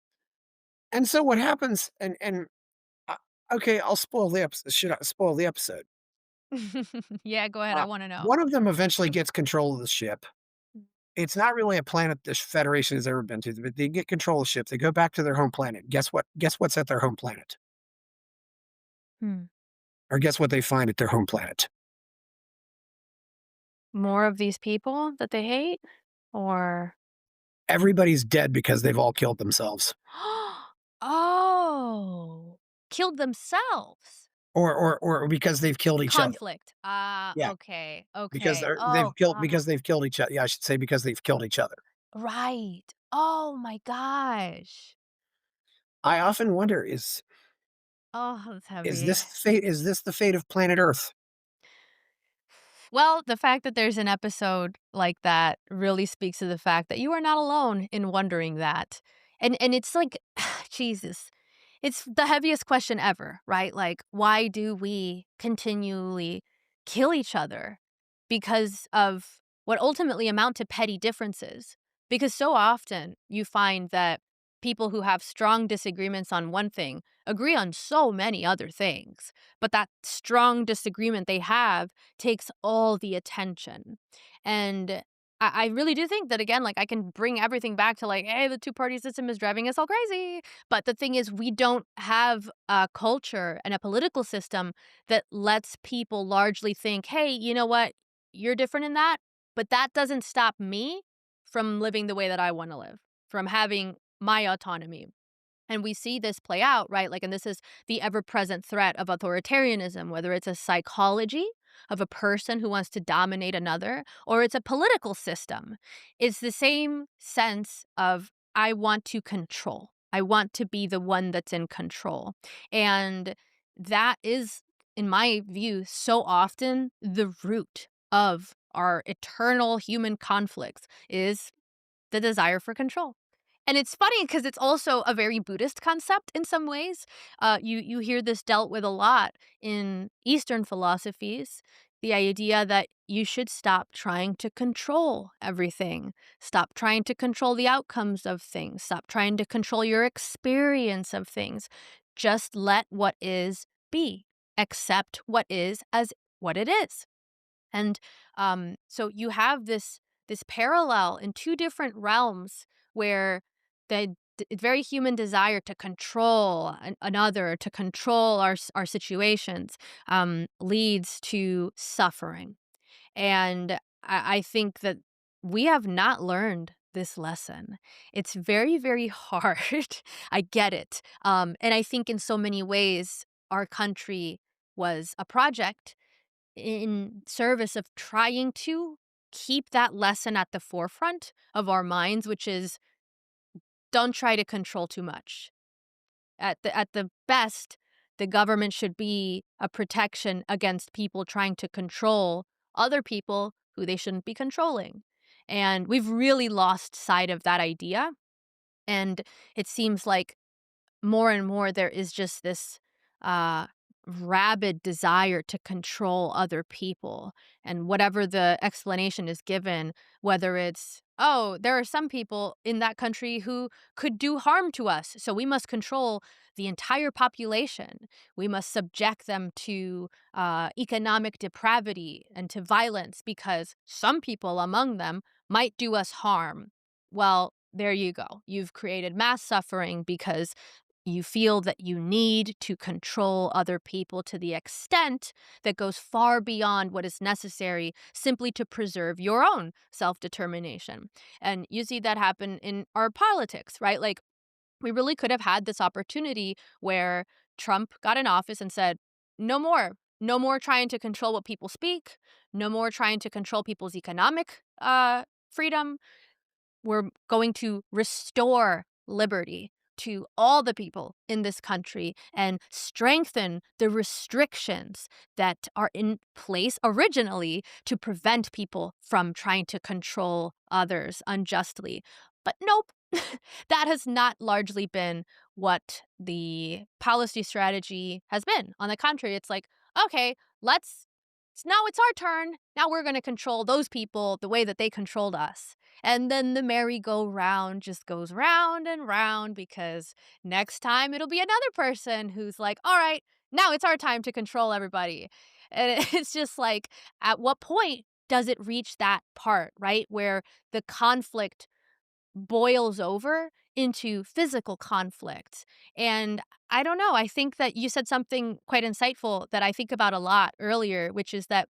And so what happens? Uh, okay, I'll spoil the episode. Should I spoil the episode? Yeah, go ahead, I wanna know. One of them eventually gets control of the ship. Mm. It's not really a planet this Federation has ever been to, but they get control of the ship. They go back to their home planet. Guess what? Guess what's at their home planet? Hmm. Or guess what they find at their home planet? More of these people that they hate? Or Everybody's dead because they've all killed themselves, Oh, killed themselves. or because they've killed each other. Conflict. Ah, Yeah, okay, okay. they've Oh killed god. because they've killed each other. Yeah, I should say because they've killed each other. Right. Oh my gosh. I often wonder Oh, that's is heavy. this fate? Is this the fate of planet Earth? Well, the fact that there's an episode like that really speaks to the fact that you are not alone in wondering that. And it's like Jesus. It's the heaviest question ever, right? Like why do we continually kill each other because of what ultimately amount to petty differences? Because so often you find that people who have strong disagreements on one thing agree on so many other things, but that strong disagreement they have takes all the attention. And I really do think that again, like I can bring everything back to like, hey, the two-party system is driving us all crazy. But the thing is, we don't have a culture and a political system that lets people largely think, hey, you know what? You're different in that, but that doesn't stop me from living the way that I want to live, from having my autonomy. And we see this play out, right? Like, and this is the ever present threat of authoritarianism, whether it's a psychology of a person who wants to dominate another, or it's a political system. It's the same sense of, I want to control. I want to be the one that's in control. And that is, in my view, so often the root of our eternal human conflicts is the desire for control. And it's funny because it's also a very Buddhist concept in some ways. You hear this dealt with a lot in Eastern philosophies, the idea that you should stop trying to control everything, stop trying to control the outcomes of things, stop trying to control your experience of things. Just let what is be. Accept what is as what it is. And so you have this parallel in two different realms where the very human desire to control another, to control our situations, leads to suffering. And I think that we have not learned this lesson. It's very, very hard. I get it. And I think in so many ways, our country was a project in service of trying to keep that lesson at the forefront of our minds, which is don't try to control too much. At the best, the government should be a protection against people trying to control other people who they shouldn't be controlling. And we've really lost sight of that idea. And it seems like more and more there is just this uh rabid desire to control other people, and whatever the explanation is given, whether it's, oh, there are some people in that country who could do harm to us, so we must control the entire population, we must subject them to economic depravity and to violence because some people among them might do us harm. Well, there you go, you've created mass suffering because you feel that you need to control other people to the extent that goes far beyond what is necessary simply to preserve your own self determination. And you see that happen in our politics, right? Like, we really could have had this opportunity where Trump got in office and said, no more. No more trying to control what people speak. No more trying to control people's economic freedom. we're going to restore liberty to all the people in this country and strengthen the restrictions that are in place originally to prevent people from trying to control others unjustly. But nope, that has not largely been what the policy strategy has been. On the contrary, it's like, okay, now it's our turn. Now we're going to control those people the way that they controlled us. And then the merry-go-round just goes round and round because next time it'll be another person who's like, all right, now it's our time to control everybody. And it's just like, at what point does it reach that part, right? Where the conflict boils over into physical conflict. And I don't know, I think that you said something quite insightful that I think about a lot earlier, which is that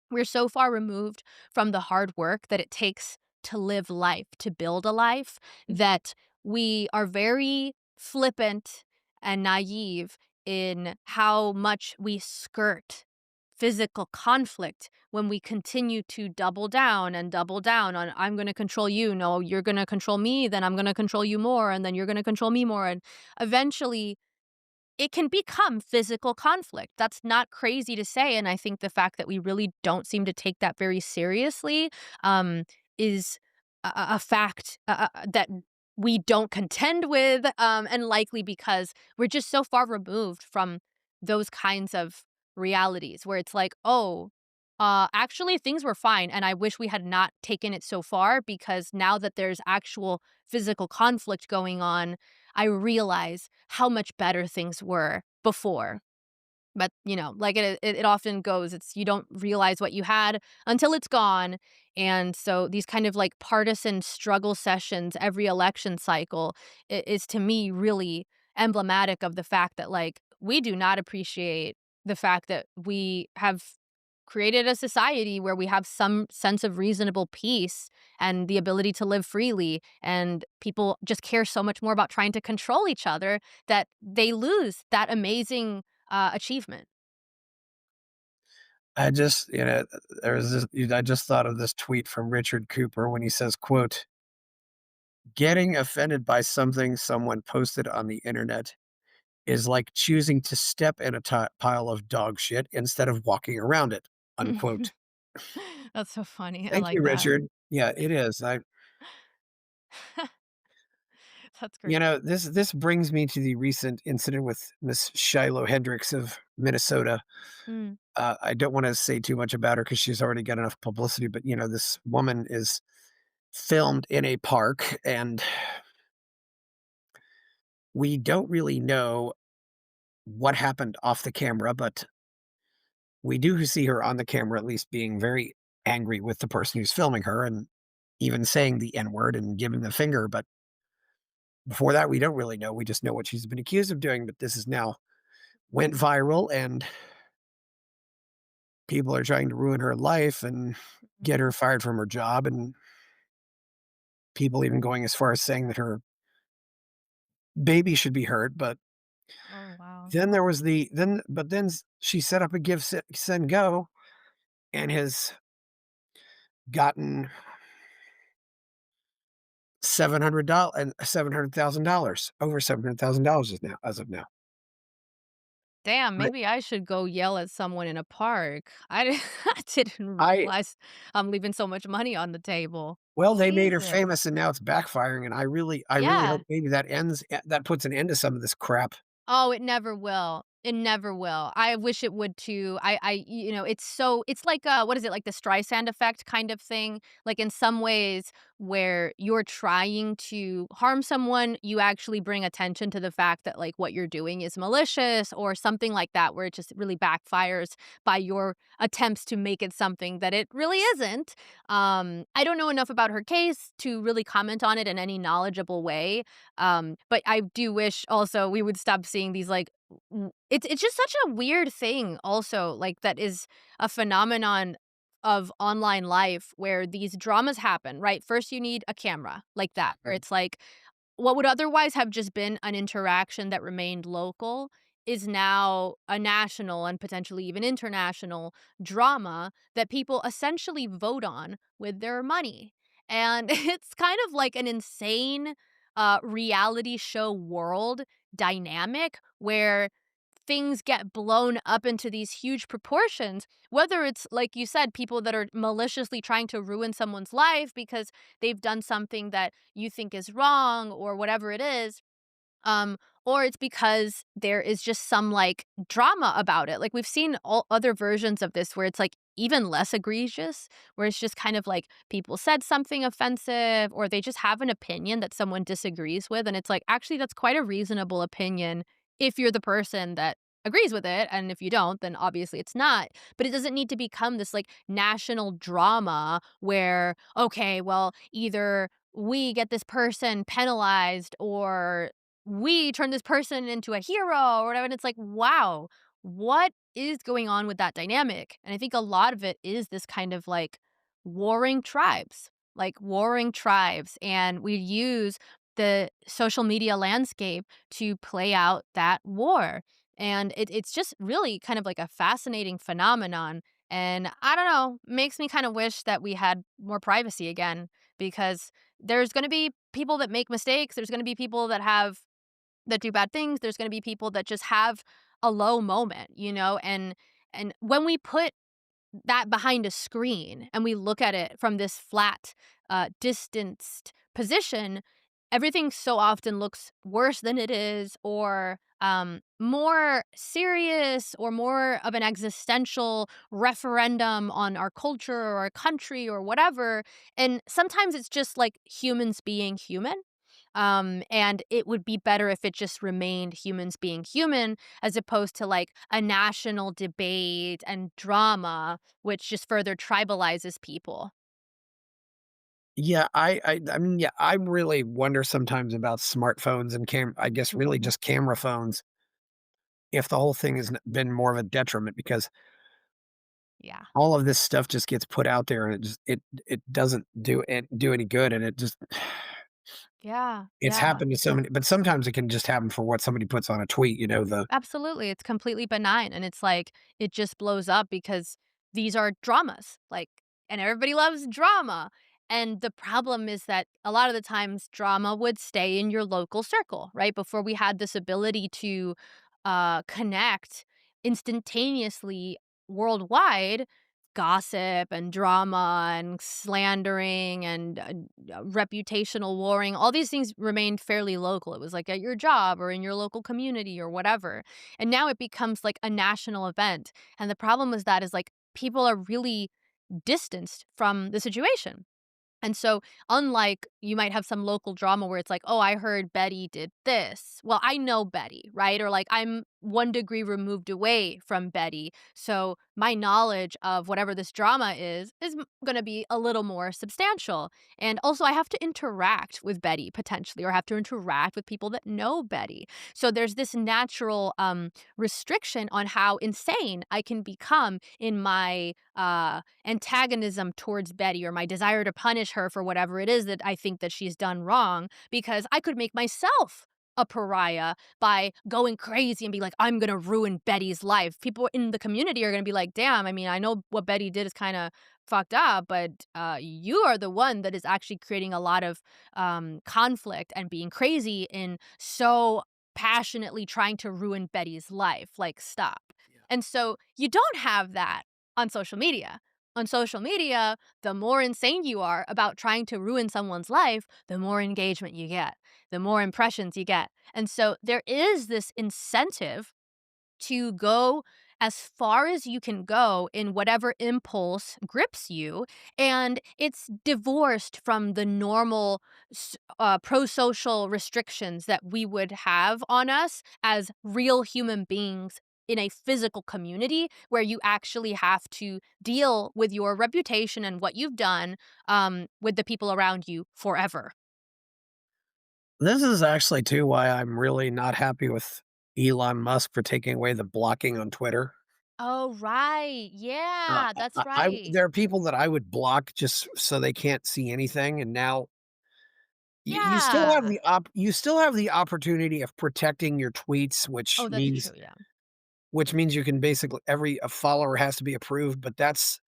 we're so far removed from the hard work that it takes to live life, to build a life, that we are very flippant and naive in how much we skirt physical conflict when we continue to double down on I'm going to control you, no, you're going to control me, then I'm going to control you more, and then you're going to control me more, and eventually it can become physical conflict. That's not crazy to say, and I think the fact that we really don't seem to take that very seriously, is a fact, that we don't contend with, and likely because we're just so far removed from those kinds of realities where it's like, "Oh, actually things were fine, and I wish we had not taken it so far because now that there's actual physical conflict going on, I realize how much better things were before." But, like it often goes, it's you don't realize what you had until it's gone, and so these kind of, like, partisan struggle sessions every election cycle is to me really emblematic of the fact that, like, we do not appreciate the fact that we have created a society where we have some sense of reasonable peace and the ability to live freely, and people just care so much more about trying to control each other that they lose that amazing achievement. I just, there's this, I just thought of this tweet from Richard Cooper when he says, quote, getting offended by something someone posted on the internet is like choosing to step in a pile of dog shit instead of walking around it, unquote. That's so funny. I Thank like you, that. Richard. Yeah, it is. That's great. This brings me to the recent incident with Miss Shiloh Hendrix of Minnesota. Mm, I don't want to say too much about her because she's already got enough publicity, but this woman is filmed in a park, and we don't really know what happened off the camera, but we do see her on the camera at least being very angry with the person who's filming her and even saying the N word and giving the finger. But before that, we don't really know. We just know what she's been accused of doing. But this is now went viral, and people are trying to ruin her life and get mm. her fired from her job. And people even going as far as saying that her baby should be hurt. But Oh, wow. then there was the then, but then she set up a give, send, go, and has gotten $700 and $700,000, over $700,000 is now as of now. Damn, But maybe I should go yell at someone in a park. I didn't I realize I'm leaving so much money on the table. well, they made her Jesus. famous and now it's backfiring, and I really Yeah. hope maybe that puts an end to some of this crap. Oh, it never will. It never will. I wish it would too. It's like, what is it, like the Streisand effect kind of thing? Like in some ways where you're trying to harm someone, you actually bring attention to the fact that like what you're doing is malicious or something like that, where it just really backfires by your attempts to make it something that it really isn't. I don't know enough about her case to really comment on it in any knowledgeable way. But I do wish also we would stop seeing these like it's just such a weird thing also like that is a phenomenon of online life where these dramas happen, right? First you need a camera like that, where Right. it's like what would otherwise have just been an interaction that remained local is now a national and potentially even international drama that people essentially vote on with their money. And it's kind of like an insane, reality show world dynamic where things get blown up into these huge proportions, whether it's, like you said, people that are maliciously trying to ruin someone's life because they've done something that you think is wrong or whatever it is, um, or it's because there is just some, like, drama about it. Like, we've seen all other versions of this where it's, like, even less egregious, where it's just kind of like people said something offensive or they just have an opinion that someone disagrees with, and it's like, actually, that's quite a reasonable opinion if you're the person that agrees with it, and if you don't, then obviously it's not. But it doesn't need to become this, like, national drama where, okay, well, either we get this person penalized or we turn this person into a hero or whatever. And it's like, wow, what is going on with that dynamic? And I think a lot of it is this kind of like warring tribes, like warring tribes. And we use the social media landscape to play out that war. And it's just really kind of like a fascinating phenomenon. And I don't know, makes me kind of wish that we had more privacy again because there's going to be people that make mistakes. There's going to be people that do bad things. There's gonna be people that just have a low moment, you know, and when we put that behind a screen and we look at it from this flat, distanced position, everything so often looks worse than it is or more serious or more of an existential referendum on our culture or our country or whatever. And sometimes it's just like humans being human. And it would be better if it just remained humans being human as opposed to like a national debate and drama, which just further tribalizes people. Yeah, I mean, yeah, I really wonder sometimes about smartphones and I guess really just camera phones, if the whole thing has been more of a detriment because Yeah. all of this stuff just gets put out there and it doesn't do any good and it just Yeah. it's Yeah. happened to so many, but sometimes it can just happen for what somebody puts on a tweet, the Absolutely. It's completely benign. And it's like, it just blows up because these are dramas. Like, and everybody loves drama. And the problem is that a lot of the times drama would stay in your local circle, right? Before we had this ability to connect instantaneously worldwide, gossip and drama and slandering and reputational warring, all these things remained fairly local. It was like at your job or in your local community or whatever. And now it becomes like a national event. And the problem is that is like people are really distanced from the situation. And so, unlike you might have some local drama where it's like, oh, I heard Betty did this. Well, I know Betty, right? Or like, I'm 1 degree removed away from Betty. So, my knowledge of whatever this drama is going to be a little more substantial. And also, I have to interact with Betty potentially, or have to interact with people that know Betty. So, there's this natural restriction on how insane I can become in my antagonism towards Betty or my desire to punish her for whatever it is that I think that she's done wrong because I could make myself a pariah by going crazy and be like, I'm gonna ruin Betty's life. People in the community are gonna be like, damn, I mean, I know what Betty did is kind of fucked up, but you are the one that is actually creating a lot of conflict and being crazy and so passionately trying to ruin Betty's life. Like, stop. And so you don't have that on social media. On social media, the more insane you are about trying to ruin someone's life, the more engagement you get, the more impressions you get. And so there is this incentive to go as far as you can go in whatever impulse grips you. And it's divorced from the normal pro social restrictions that we would have on us as real human beings in a physical community where you actually have to deal with your reputation and what you've done with the people around you forever. this is actually too why I'm really not happy with Elon Musk for taking away the blocking on Twitter. Oh, right. Yeah, that's right. There are people that I would block just so they can't see anything, and now you still have Yeah. you still have the opportunity of protecting your tweets, Oh, that's true, yeah. which means you can basically every a follower has to be approved, but that's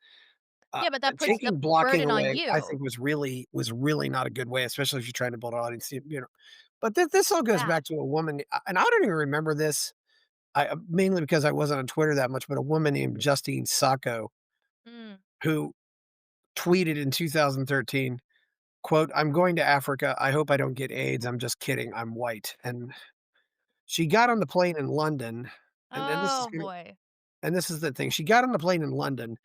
Yeah, but that puts the Taking blocking burden on away, I you. think was really not a good way, especially if you're trying to build an audience, But this all goes Yeah. back to a woman, and I don't even remember this, mainly because I wasn't on Twitter that much, but a woman named Justine Sacco Mm. who tweeted in 2013, quote, "I'm going to Africa. I hope I don't get AIDS. I'm just kidding. I'm white." And she got on the plane in London, and this is Oh, gonna boy. and this is the thing. She got on the plane in London,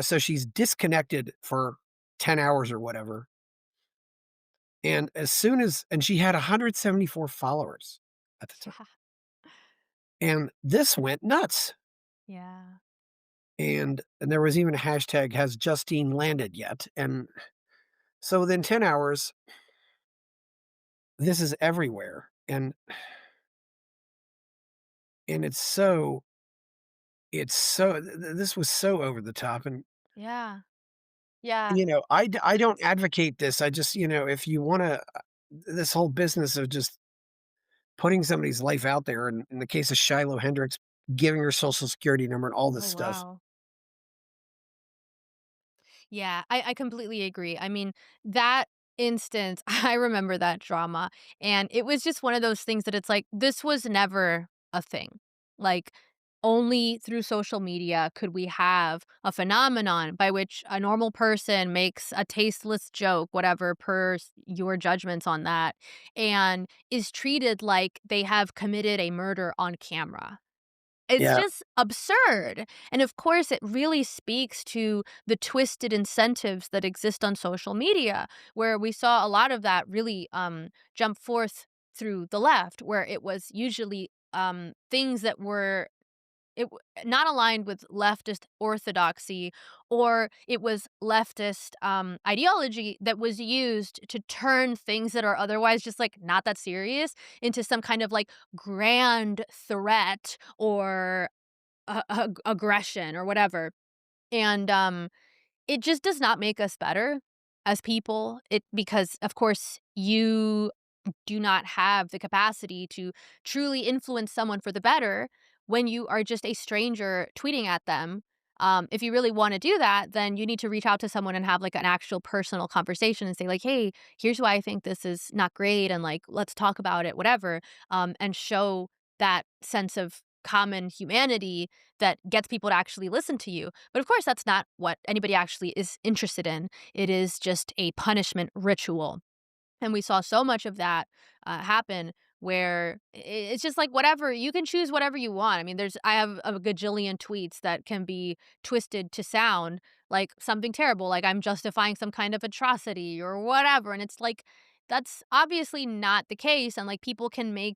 so she's disconnected for 10 hours or whatever. And she had 174 followers at the time. Yeah. And this went nuts. Yeah. And there was even a hashtag, "Has Justine landed yet?" And so within 10 hours, this is everywhere. And this was so over the top. And Yeah. Yeah. I don't advocate this. I just, if you want to, this whole business of just putting somebody's life out there, and in the case of Shiloh Hendrix, giving her social security number and all this Oh, stuff. wow. Yeah, I completely agree. I mean, that instance, I remember that drama, and it was just one of those things that it's like, this was never a thing. Like, only through social media could we have a phenomenon by which a normal person makes a tasteless joke, whatever, your judgments on that, and is treated like they have committed a murder on camera. It's Yeah, just absurd, and of course, it really speaks to the twisted incentives that exist on social media, where we saw a lot of that really, jump forth through the left, where it was usually, things that were it w not aligned with leftist orthodoxy, or it was leftist, ideology that was used to turn things that are otherwise just, like, not that serious into some kind of, like, grand threat or aggression or whatever, and, it just does not make us better as people, because, of course, you do not have the capacity to truly influence someone for the better when you are just a stranger tweeting at them. If you really want to do that, then you need to reach out to someone and have like an actual personal conversation and say like, "Hey, here's why I think this is not great, and like, let's talk about it, whatever." And show that sense of common humanity that gets people to actually listen to you. But of course, that's not what anybody actually is interested in. It is just a punishment ritual, and we saw so much of that, happen where it's just like whatever, you can choose whatever you want. I mean, I have a gajillion tweets that can be twisted to sound like something terrible, like I'm justifying some kind of atrocity or whatever. And it's like, that's obviously not the case. And like people can make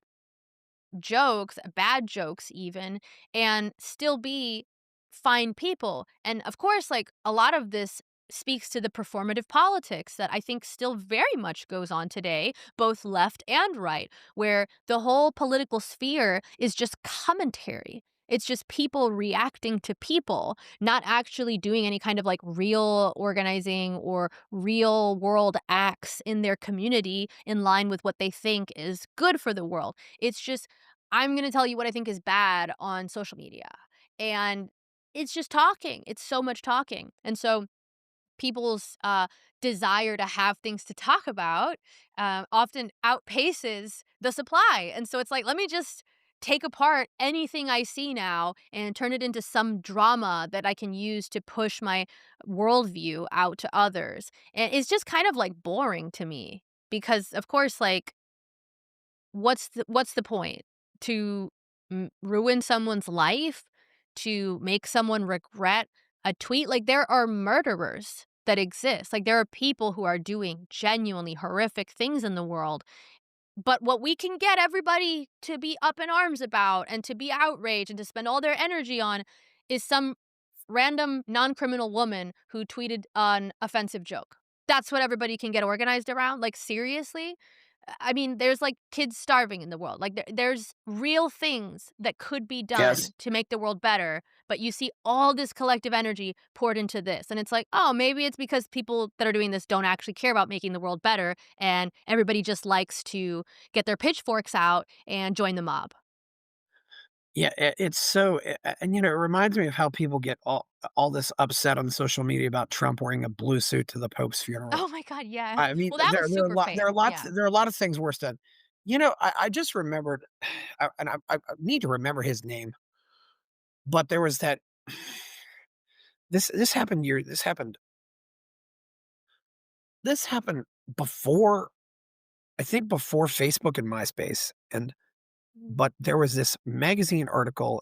jokes, bad jokes even, and still be fine people. And of course, like a lot of this speaks to the performative politics that I think still very much goes on today, both left and right, where the whole political sphere is just commentary. It's just people reacting to people, not actually doing any kind of like real organizing or real world acts in their community in line with what they think is good for the world. It's just I'm gonna tell you what I think is bad on social media. And it's just talking. It's so much talking. And so people's desire to have things to talk about often outpaces the supply. And so it's like, let me just take apart anything I see now and turn it into some drama that I can use to push my worldview out to others. And it's just kind of like boring to me because, of course, like what's the point? To ruin someone's life? To make someone regret a tweet? Like, there are murderers that exist. Like, there are people who are doing genuinely horrific things in the world, but what we can get everybody to be up in arms about and to be outraged and to spend all their energy on is some random non-criminal woman who tweeted an offensive joke. That's what everybody can get organized around? Like, seriously? I mean, there's, like, kids starving in the world. Like, there's real things that could be yes. done to make the world better, but you see all this collective energy poured into this, and it's like, "Oh, maybe it's because people that are doing this don't actually care about making the world better, and everybody just likes to get their pitchforks out and join the mob." Yeah, it's so and, it reminds me of how people get all this upset on social media about Trump wearing a blue suit to the Pope's funeral. Oh my god, yeah. I mean, Well, that was super fake, yeah. there are a lot of things worse done. I just remembered, I need to remember his name, but there was that this happened before, I think before Facebook and MySpace, Mm. but there was this magazine article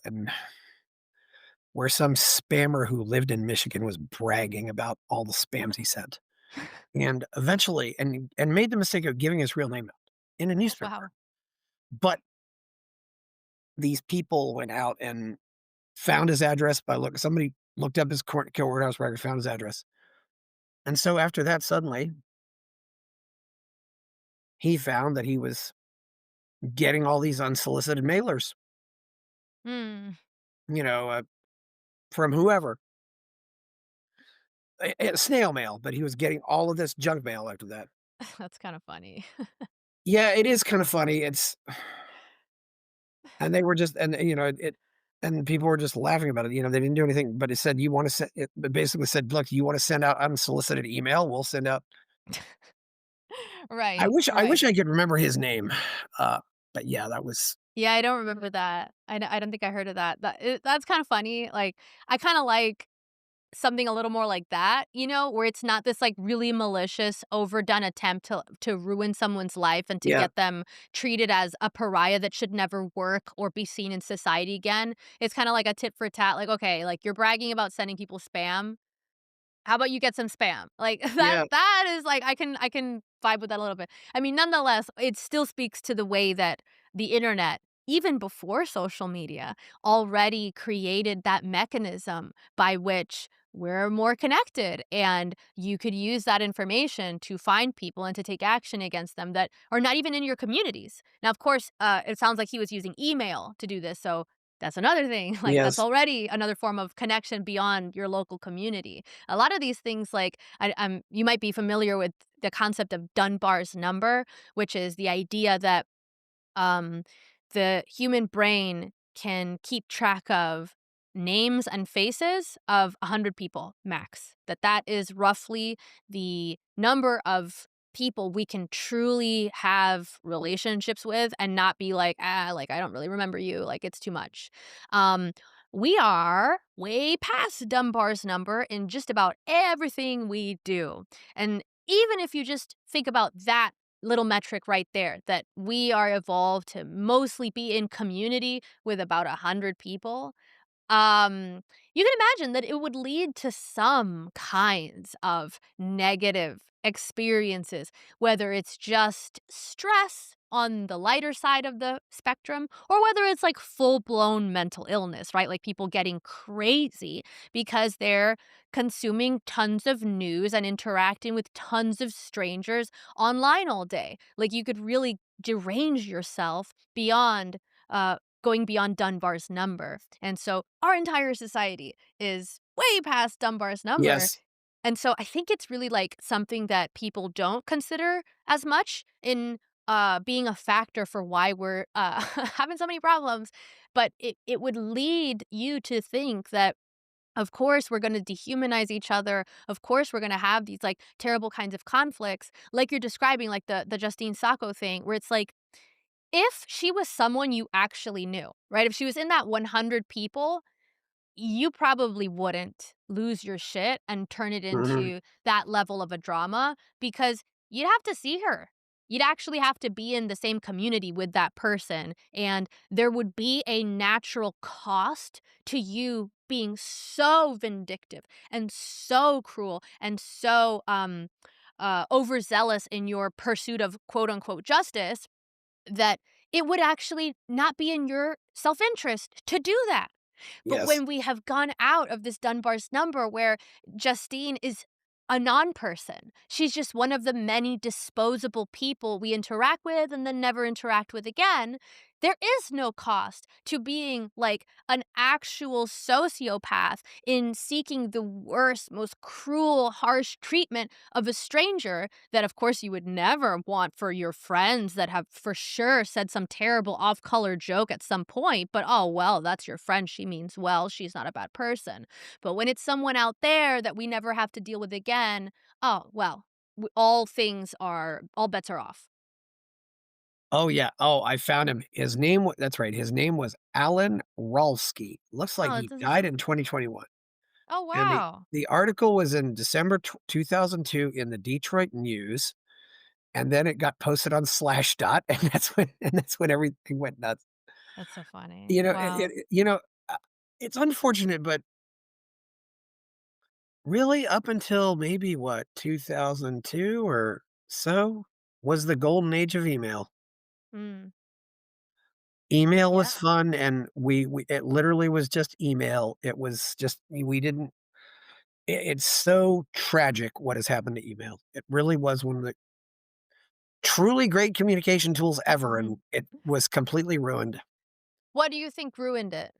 where some spammer who lived in Michigan was bragging about all the spams he sent, and eventually made the mistake of giving his real name out in a newspaper. Wow. But these people went out and found his address by somebody looked up his courthouse record, found his address, and so after that, suddenly, he found that he was getting all these unsolicited mailers, Hmm. you know, from whoever, snail mail, but he was getting all of this junk mail after that. That's kinda funny. Yeah, it is kinda funny, it's and they were just and, and people were just laughing about it, they didn't do anything, but it said, "You wanna send" it basically said, "Look, you wanna send out unsolicited email? We'll send out." Right, I wish right. I could remember his name, uh, but yeah, that was Yeah, I don't remember that. I don't think I heard of that. That's kinda funny, like, I kinda like something a little more like that, where it's not this, like, really malicious, overdone attempt to ruin someone's life and to yeah, get them treated as a pariah that should never work or be seen in society again. It's kinda like a tit for tat, like, "Okay, like, you're bragging about sending people spam. How about you get some spam?" Like, yeah, that is, like, I can vibe with that a little bit. I mean, nonetheless, it still speaks to the way that the Internet, even before social media, already created that mechanism by which we're more connected, and you could use that information to find people and to take action against them that are not even in your communities. Now, of course, it sounds like he was using email to do this, so that's another thing, like, that's yes, already another form of connection beyond your local community. A lot of these things, like, you might be familiar with the concept of Dunbar's number, which is the idea that um, the human brain can keep track of names and faces of 100 people max. That is roughly the number of people we can truly have relationships with and not be like, like, I don't really remember you, like, it's too much. Um, we are way past Dunbar's number in just about everything we do. And even if you just think about that little metric right there, that we are evolved to mostly be in community with about 100 people, um, you can imagine that it would lead to some kinds of negative experiences, whether it's just stress on the lighter side of the spectrum, or whether it's like full blown mental illness, right? Like people getting crazy because they're consuming tons of news and interacting with tons of strangers online all day. Like you could really derange yourself beyond going beyond Dunbar's number. And so our entire society is way past Dunbar's number. yes, And so I think it's really like something that people don't consider as much in being a factor for why we're having so many problems. But it would lead you to think that of course we're going to dehumanize each other. Of course we're going to have these like terrible kinds of conflicts like you're describing, like the Justine Sacco thing, where it's like if she was someone you actually knew, right? If she was in that 100 people, you probably wouldn't lose your shit and turn it mhm, into that level of a drama because you'd have to see her. You'd actually have to be in the same community with that person, and there would be a natural cost to you being so vindictive and so cruel and so overzealous in your pursuit of quote unquote justice that it would actually not be in your self-interest to do that. But yes, when we have gone out of this Dunbar's number where Justine is a non-person, she's just one of the many disposable people we interact with and then never interact with again, There is no cost to being like an actual sociopath in seeking the worst, most cruel, harsh treatment of a stranger that, of course, you would never want for your friends that have for sure said some terrible off color joke at some point. But oh, well, that's your friend. She means well. She's not a bad person. But when it's someone out there that we never have to deal with again, oh, well, all bets are off. Oh, yeah. Oh, I found him. His name wa that's right, his name was Alan Ralsky. Looks like Oh, it he doesn't. died in 2021, Oh, and wow. the article was in December 2002 in the Detroit News, and then it got posted on Slashdot, and that's when everything went nuts. That's so funny. You know, Wow. uh, it's unfortunate, but really up until maybe, what, 2002 or so was the golden age of email. Mm. Email Yeah. was fun, and we it literally was just email. It was just we didn't it's so tragic what has happened to email. It really was one of the truly great communication tools ever, and Mhm. it was completely ruined. What do you think ruined it?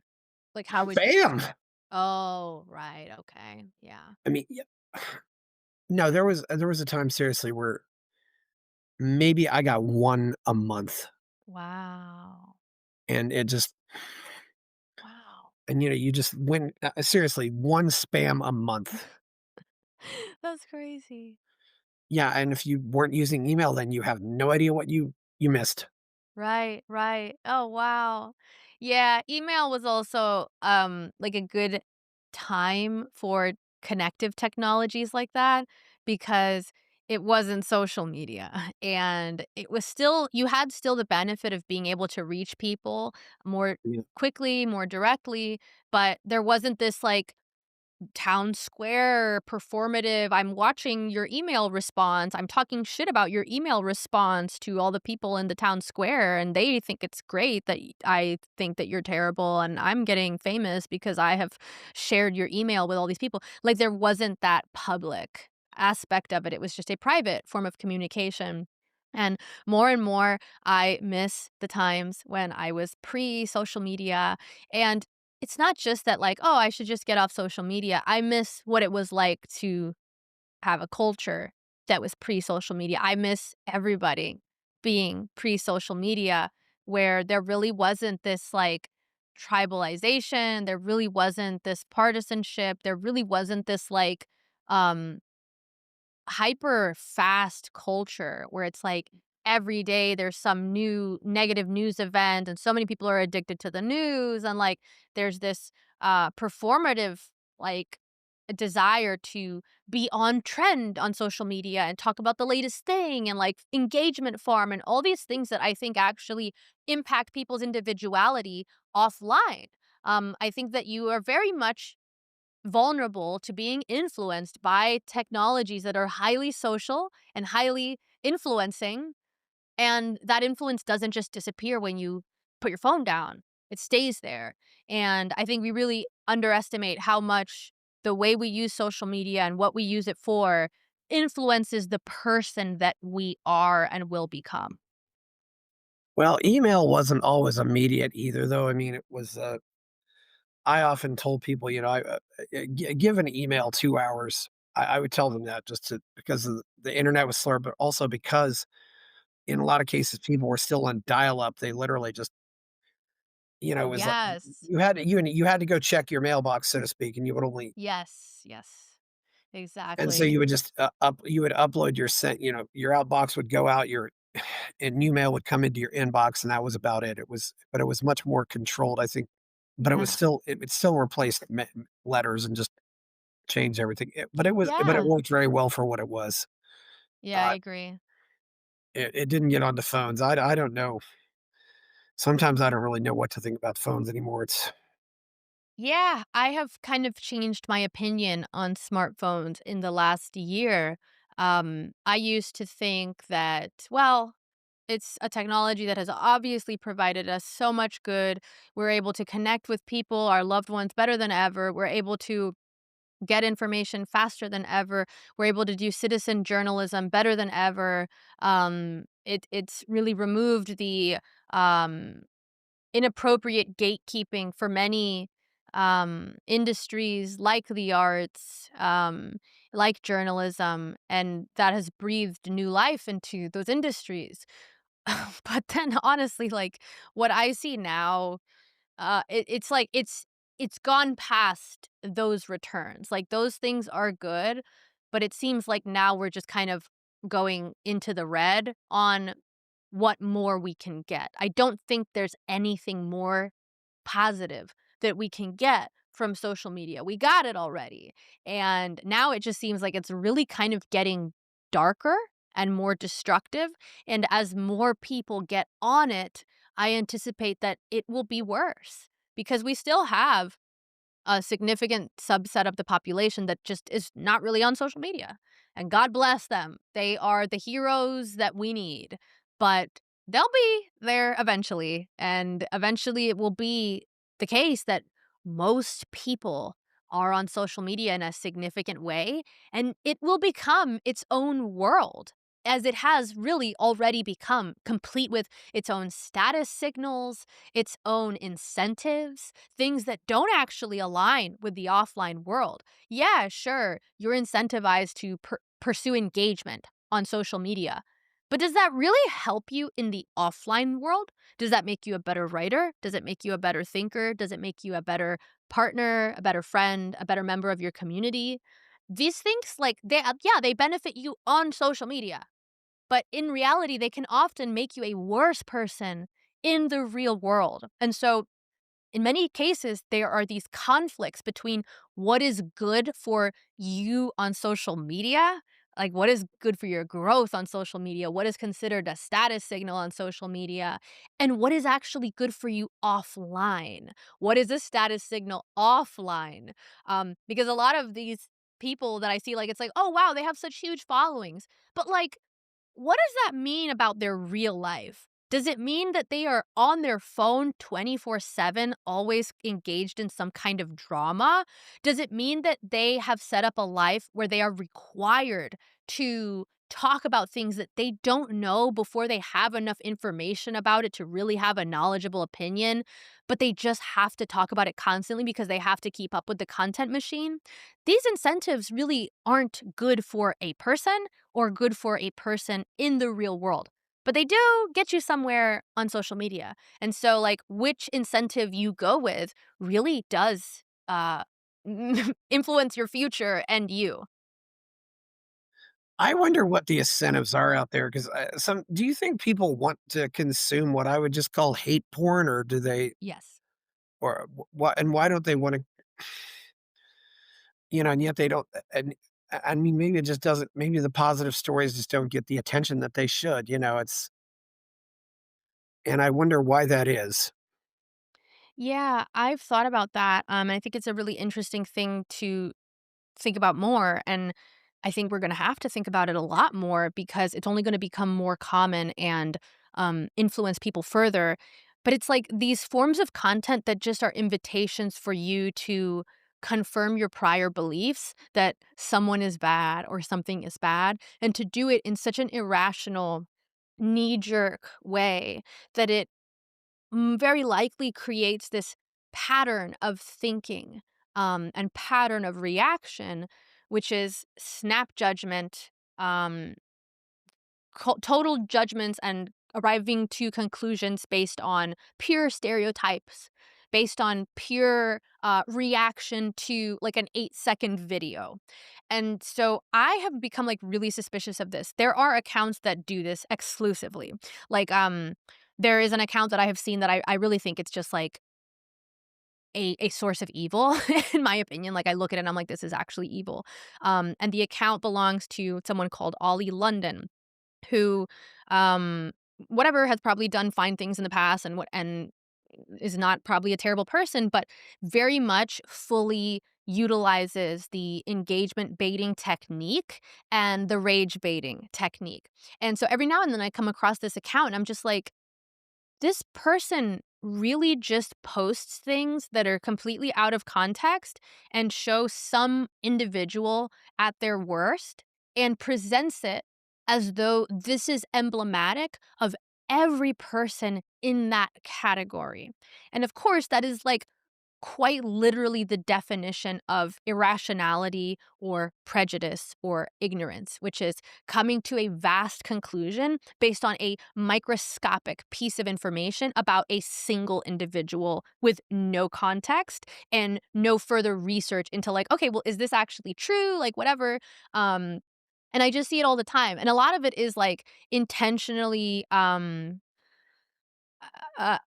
Like, how would Bam! Oh, right, okay, yeah. I mean, yeah. No, there was a time seriously where maybe I got 1 a month, Wow. and it just Wow. and, you just went seriously, 1 spam a month. That's crazy. Yeah, and if you weren't using email, then you have no idea what you missed. Right, right. Oh, wow. Yeah, email was also, like, a good time for connective technologies like that because it wasn't social media, and it was still you had still the benefit of being able to reach people more Yeah. quickly, more directly, but there wasn't this, like, town square performative, I'm watching your email response, I'm talking shit about your email response to all the people in the town square, and they think it's great that I think that you're terrible, and I'm getting famous because I have shared your email with all these people. Like, there wasn't that public aspect of it. It was just a private form of communication. And more, I miss the times when I was pre social media. And it's not just that, like, "Oh, I should just get off social media." I miss what it was like to have a culture that was pre-social media. I miss everybody being pre-social media where there really wasn't this, like, tribalization, there really wasn't this partisanship, there really wasn't this, like, um hyper fast culture where it's like every day there's some new negative news event and so many people are addicted to the news and like there's this performative like desire to be on trend on social media and talk about the latest thing and like engagement farm and all these things that I think actually impact people's individuality offline. I think that you are very much vulnerable to being influenced by technologies that are highly social and highly influencing. And that influence doesn't just disappear when you put your phone down, it stays there. And I think we really underestimate how much the way we use social media and what we use it for influences the person that we are and will become. Well, email wasn't always immediate either, though. I mean, it was, I often told people, give an email 2 hours. I would tell them that just to because the internet was slower, but also because in a lot of cases, people were still on dial-up. They literally just, it was like Yes. you had to go check your mailbox, so to speak, and you would only Yes. Yes. and so Exactly. you would just, you would upload your outbox would go out, and new mail would come into your inbox, and that was about it. It was much more controlled, I think, but Yes. it would still replace letters and just change everything. But it Yeah. worked very well for what it was. Yeah, I Uh, agree. it didn't get onto phones. I don't know. Sometimes I don't really know what to think about phones anymore. It's Yeah, I have kind of changed my opinion on smartphones in the last year. I used to think that, well, it's a technology that has obviously provided us so much good. We're able to connect with people, our loved ones, better than ever. We're able to get information faster than ever. We're able to do citizen journalism better than ever. It's really removed the um, inappropriate gatekeeping for many industries like the arts, like journalism, and that has breathed new life into those industries. But then honestly, like what I see now, it's like it's gone past those returns. Like those things are good, but it seems like now we're just kind of going into the red on what more we can get. I don't think there's anything more positive that we can get from social media. We got it already. And now it just seems like it's really kind of getting darker and more destructive. And as more people get on it, I anticipate that it will be worse because we still have a significant subset of the population that just is not really on social media. And God bless them. They are the heroes that we need. But they'll be there eventually. And eventually it will be the case that most people are on social media in a significant way. And it will become its own world, as it has really already become, complete with its own status signals, its own incentives, things that don't actually align with the offline world. Yeah, sure, you're incentivized to pursue engagement on social media. But does that really help you in the offline world? Does that make you a better writer? Does it make you a better thinker? Does it make you a better partner, a better friend, a better member of your community? These things, like, yeah, they benefit you on social media. But in reality, they can often make you a worse person in the real world. And so in many cases, there are these conflicts between what is good for you on social media, like what is good for your growth on social media, what is considered a status signal on social media, and what is actually good for you offline. What is a status signal offline? Because a lot of these people that I see, like, it's like, oh, wow, they have such huge followings. But, like, what does that mean about their real life? Does it mean that they are on their phone 24/7, always engaged in some kind of drama? Does it mean that they have set up a life where they are required to talk about things that they don't know before they have enough information about it to really have a knowledgeable opinion, but they just have to talk about it constantly because they have to keep up with the content machine? These incentives really aren't good for a person or good for a person in the real world. But they do get you somewhere on social media. And so, like, which incentive you go with really does influence your future and you. I wonder what the incentives are out there because some. Do you think people want to consume what I would just call hate porn, or do they, Yes. or what? And why don't they want to? And yet they don't. And I mean, maybe it just doesn't. Maybe the positive stories just don't get the attention that they should. And I wonder why that is. Yeah, I've thought about that. I think it's a really interesting thing to think about more. And I think we're going to have to think about it a lot more because it's only going to become more common and influence people further. But it's like these forms of content that just are invitations for you to confirm your prior beliefs that someone is bad or something is bad, and to do it in such an irrational, knee jerk way that it very likely creates this pattern of thinking, and pattern of reaction, which is snap judgment, um, total judgments, and arriving to conclusions based on pure stereotypes, based on pure reaction to like an 8-second video. And so I have become like really suspicious of this. There are accounts that do this exclusively. Like, there is an account that I have seen that I really think it's just like a source of evil, in my opinion. Like, I look at it and I'm like, this is actually evil. And the account belongs to someone called Ollie London, who, um, whatever, has probably done fine things in the past and is not probably a terrible person, but very much fully utilizes the engagement baiting technique and the rage baiting technique. And so every now and then I come across this account and I'm just like, this person really just posts things that are completely out of context and show some individual at their worst and presents it as though this is emblematic of every person in that category. And of course, that is like quite literally the definition of irrationality or prejudice or ignorance, which is coming to a vast conclusion based on a microscopic piece of information about a single individual with no context and no further research into like, okay, well, is this actually true? Like, whatever. Um, and I just see it all the time. And a lot of it is like intentionally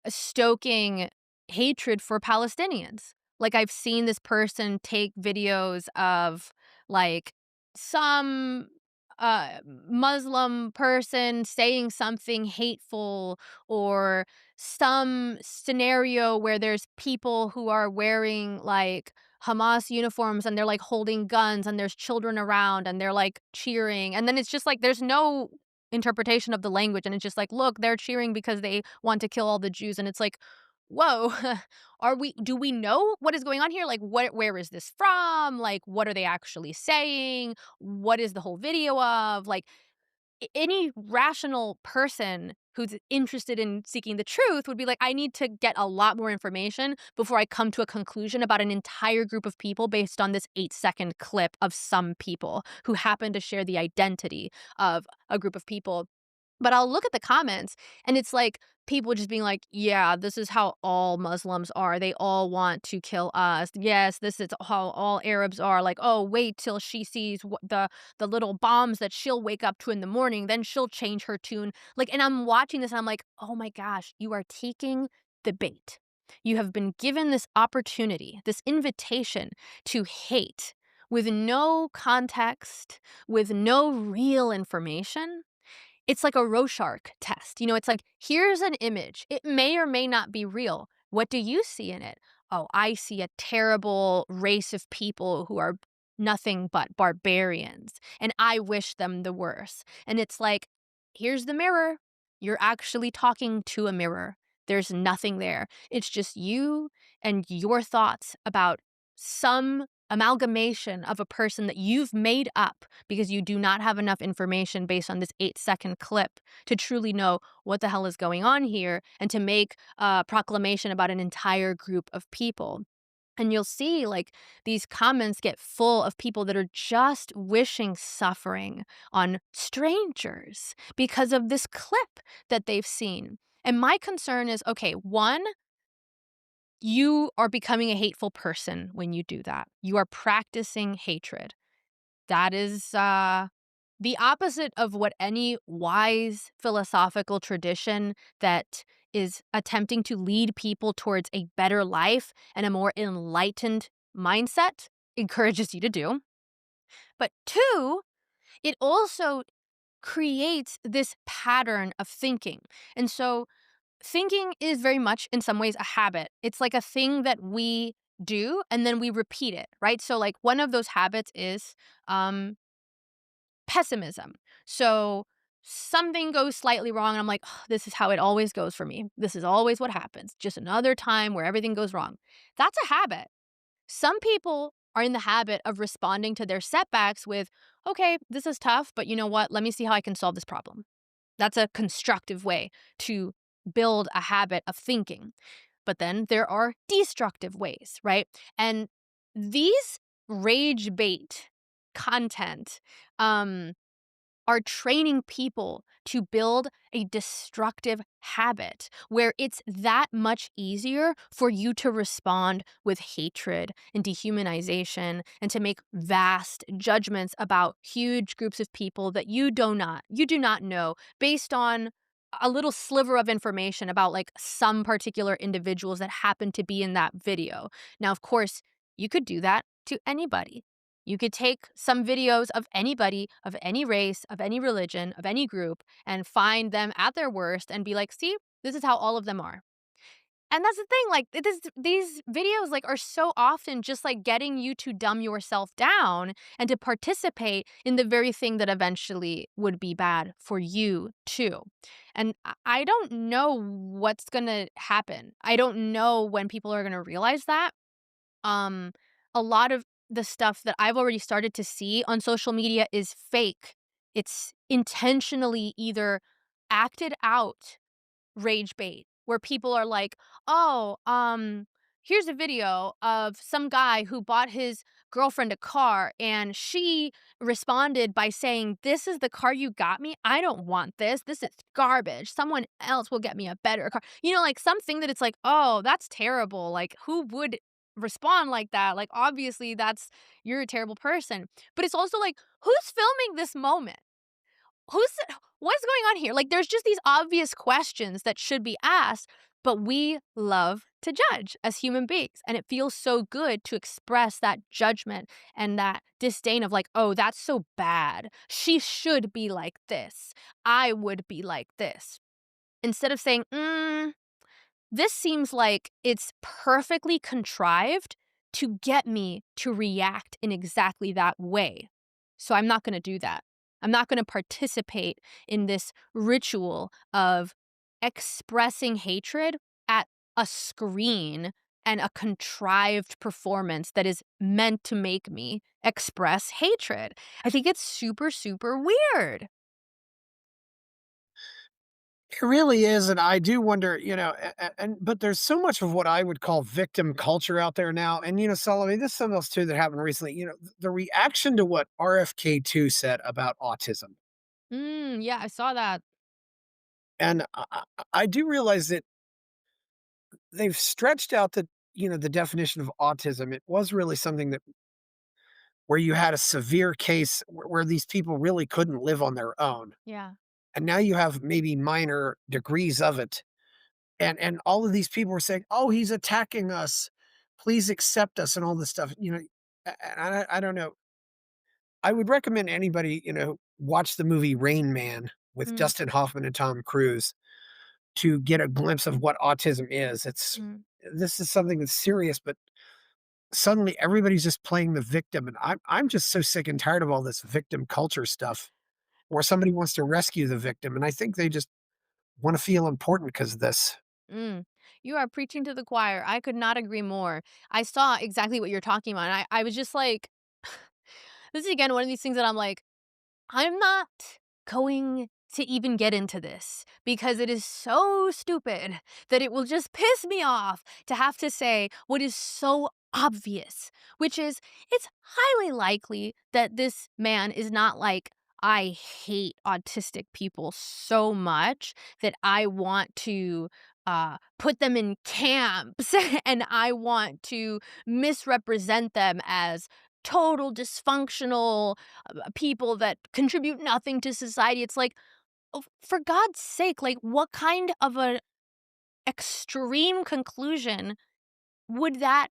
stoking hatred for Palestinians. Like, I've seen this person take videos of, like, some, Muslim person saying something hateful or some scenario where there's people who are wearing, like, Hamas uniforms and they're, like, holding guns and there's children around and they're, like, cheering, and then it's just like there's no interpretation of the language, and it's just like, "Look, they're cheering because they want to kill all the Jews," and it's like, "Whoa, do we know what is going on here? Like, where is this from? Like, what are they actually saying? What is the whole video of?" Like, any rational person who's interested in seeking the truth would be like, I need to get a lot more information before I come to a conclusion about an entire group of people based on this 8-second clip of some people who happen to share the identity of a group of people. But I'll look at the comments and it's like people just being like, yeah, this is how all Muslims are. They all want to kill us. Yes, this is how all Arabs are. Like, oh, wait till she sees the little bombs that she'll wake up to in the morning, then she'll change her tune. Like, and I'm watching this and I'm like, oh my gosh, you are taking the bait. You have been given this opportunity, this invitation to hate with no context, with no real information. It's like a Rorschach test. It's like, here's an image. It may or may not be real. What do you see in it? Oh, I see a terrible race of people who are nothing but barbarians, and I wish them the worst. And it's like, here's the mirror. You're actually talking to a mirror. There's nothing there. It's just you and your thoughts about some amalgamation of a person that you've made up because you do not have enough information based on this 8-second clip to truly know what the hell is going on here and to make a proclamation about an entire group of people. And you'll see like these comments get full of people that are just wishing suffering on strangers because of this clip that they've seen. And my concern is, okay, one, you are becoming a hateful person when you do that. You are practicing hatred. That is the opposite of what any wise philosophical tradition that is attempting to lead people towards a better life and a more enlightened mindset encourages you to do. But two, it also creates this pattern of thinking. And so thinking is very much in some ways a habit. It's like a thing that we do and then we repeat it, right? So like one of those habits is um pessimism. So something goes slightly wrong and I'm like, "Ugh, this is how it always goes for me. This is always what happens. Just another time where everything goes wrong." That's a habit. Some people are in the habit of responding to their setbacks with, "Okay, this is tough, but you know what? Let me see how I can solve this problem." That's a constructive way to build a habit of thinking. But then there are destructive ways, right? And these rage bait content um, are training people to build a destructive habit where it's that much easier for you to respond with hatred and dehumanization and to make vast judgments about huge groups of people that you do not know based on a little sliver of information about like some particular individuals that happen to be in that video. Now, of course, you could do that to anybody. You could take some videos of anybody, of any race, of any religion, of any group, and find them at their worst and be like, see, this is how all of them are. And that's the thing, like these videos like are so often just like getting you to dumb yourself down and to participate in the very thing that eventually would be bad for you too. And I don't know what's gonna happen. I don't know when people are gonna realize that. Um, a lot of the stuff that I've already started to see on social media is fake. It's intentionally either acted out rage bait where people are like, "Oh, here's a video of some guy who bought his girlfriend a car and she responded by saying, 'This is the car you got me? I don't want this. This is garbage. Someone else will get me a better car.'" Like something that it's like, "Oh, that's terrible." Like who would respond like that? Like obviously that's you're a terrible person. But it's also like, who's filming this moment? Who's what's going on here? Like, there's just these obvious questions that should be asked, but we love to judge as human beings. And it feels so good to express that judgment and that disdain of, like, oh, that's so bad. She should be like this. I would be like this. Instead of saying, this seems like it's perfectly contrived to get me to react in exactly that way. So I'm not going to do that. I'm not going to participate in this ritual of expressing hatred at a screen and a contrived performance that is meant to make me express hatred. I think it's super, super weird. It really is, and I do wonder, and but there's so much of what I would call victim culture out there now, and Solomon, this is something else too that happened recently. The reaction to what RFK2 said about autism, Yeah, I saw that. and I do realize that they've stretched out the definition of autism. It was really something that where you had a severe case where these people really couldn't live on their own, Yeah. and now you have maybe minor degrees of it. And all of these people were saying, "Oh, he's attacking us. Please accept us," and all this stuff. And I don't know. I would recommend anybody, watch the movie Rain Man with Mm, Dustin Hoffman and Tom Cruise to get a glimpse of what autism is. mm. This is something that's serious, but suddenly everybody's just playing the victim, and I'm just so sick and tired of all this victim culture stuff where somebody wants to rescue the victim, and I think they just want to feel important because of this. Mm. You are preaching to the choir. I could not agree more. I saw exactly what you're talking about. And I was just like, this is again one of these things that I'm like, I'm not going to even get into this because it is so stupid that it will just piss me off to have to say what is so obvious, which is it's highly likely that this man is not like, I hate autistic people so much that I want to put them in camps and I want to misrepresent them as total dysfunctional people that contribute nothing to society. It's like, oh, for God's sake, like, what kind of an extreme conclusion would that